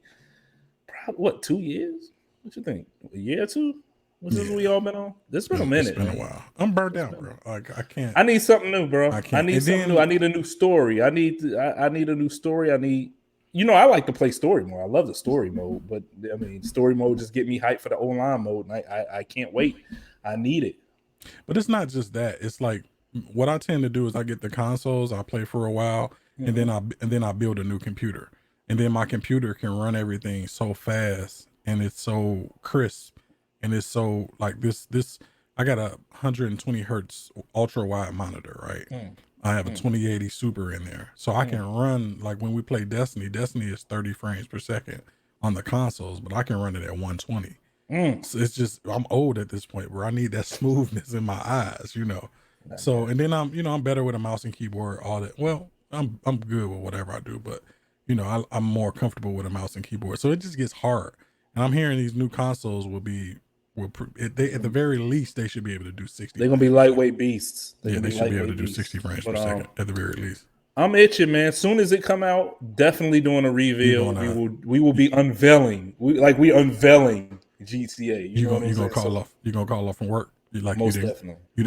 Probably, what, 2 years? What you think? A year or two? What's this we all been on? This been a minute. It's been a while. I'm burnt out, bro. Like I can't. I need something new, bro. I need something new. I need a new story. I need a new story. I need. I like to play story mode. I love the story mode, but I mean, story mode just get me hyped for the online mode, and I can't wait. I need it. But it's not just that. It's like what I tend to do is I get the consoles, I play for a while, and then I build a new computer, and then my computer can run everything so fast, and it's so crisp. And it's so like this. I got a 120 hertz ultra wide monitor, right? I have a 2080 Super in there, so I can run like when we play Destiny. Destiny is 30 frames per second on the consoles, but I can run it at 120. So it's just I'm old at this point where I need that smoothness in my eyes, So and then I'm better with a mouse and keyboard. All that. Well, I'm good with whatever I do, but I'm more comfortable with a mouse and keyboard. So it just gets hard. And I'm hearing these new consoles at the very least they should be able to do 60. They're gonna be lightweight beasts. They should be able to do 60 frames per second at the very least. I'm itching, man. As soon as it come out, definitely doing a reveal. We will be unveiling. We unveiling GTA. You gonna call off? You gonna call off from work? Most definitely. You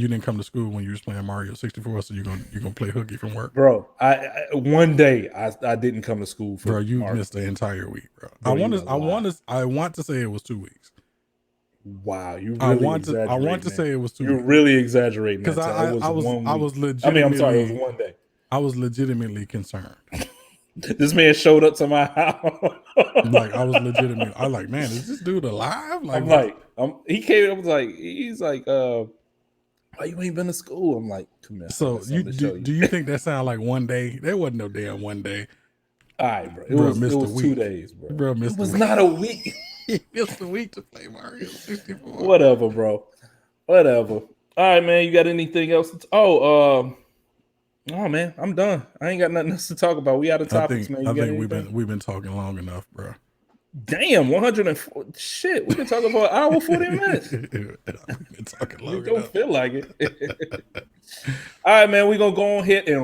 didn't come to school when you was playing Mario 64, so you gonna play hooky from work, bro. One day I didn't come to school for bro. You Mario. Missed the entire week, bro. I want to say it was 2 weeks. Wow, you really I want to say it was 2 weeks. You're really exaggerating because I was legitimately. I mean, I'm sorry, it was 1 day. I was legitimately concerned. This man showed up to my house. Like I was legitimately. I was like, man, is this dude alive? He came up he's like, why you ain't been to school? I'm like, come here. So do you think that sounded like 1 day? There wasn't no damn 1 day. All right, bro. It was 2 days, bro. It was not a week. He missed a week to play Mario 64. Whatever, bro. Whatever. All right, man. You got anything else? Oh man, I'm done. I ain't got nothing else to talk about. We out of topics, man. I think we've been talking long enough, bro. Damn, 104. Shit, we can talk about an hour 40 minutes. We've been talking long enough. Don't feel like it. All right, man. We're gonna go on here and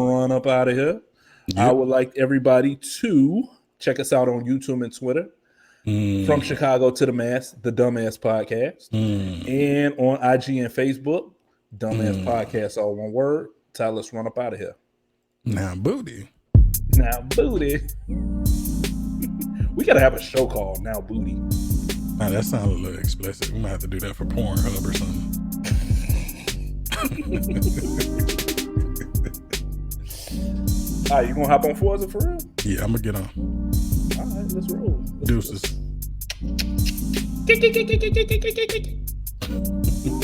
run up out of here. Yep. I would like everybody to check us out on YouTube and Twitter. From Chicago to the Mass, the Dummast Podcast, and on IG and Facebook, Dummast Podcast, all one word. Tyler, let's run up out of here. Now booty. We gotta have a show called Now Booty. Now that sounds a little explicit. We might have to do that for Pornhub or something. All right, you gonna hop on Forza for real? Yeah, I'm gonna get on. All right, let's roll. Deuces.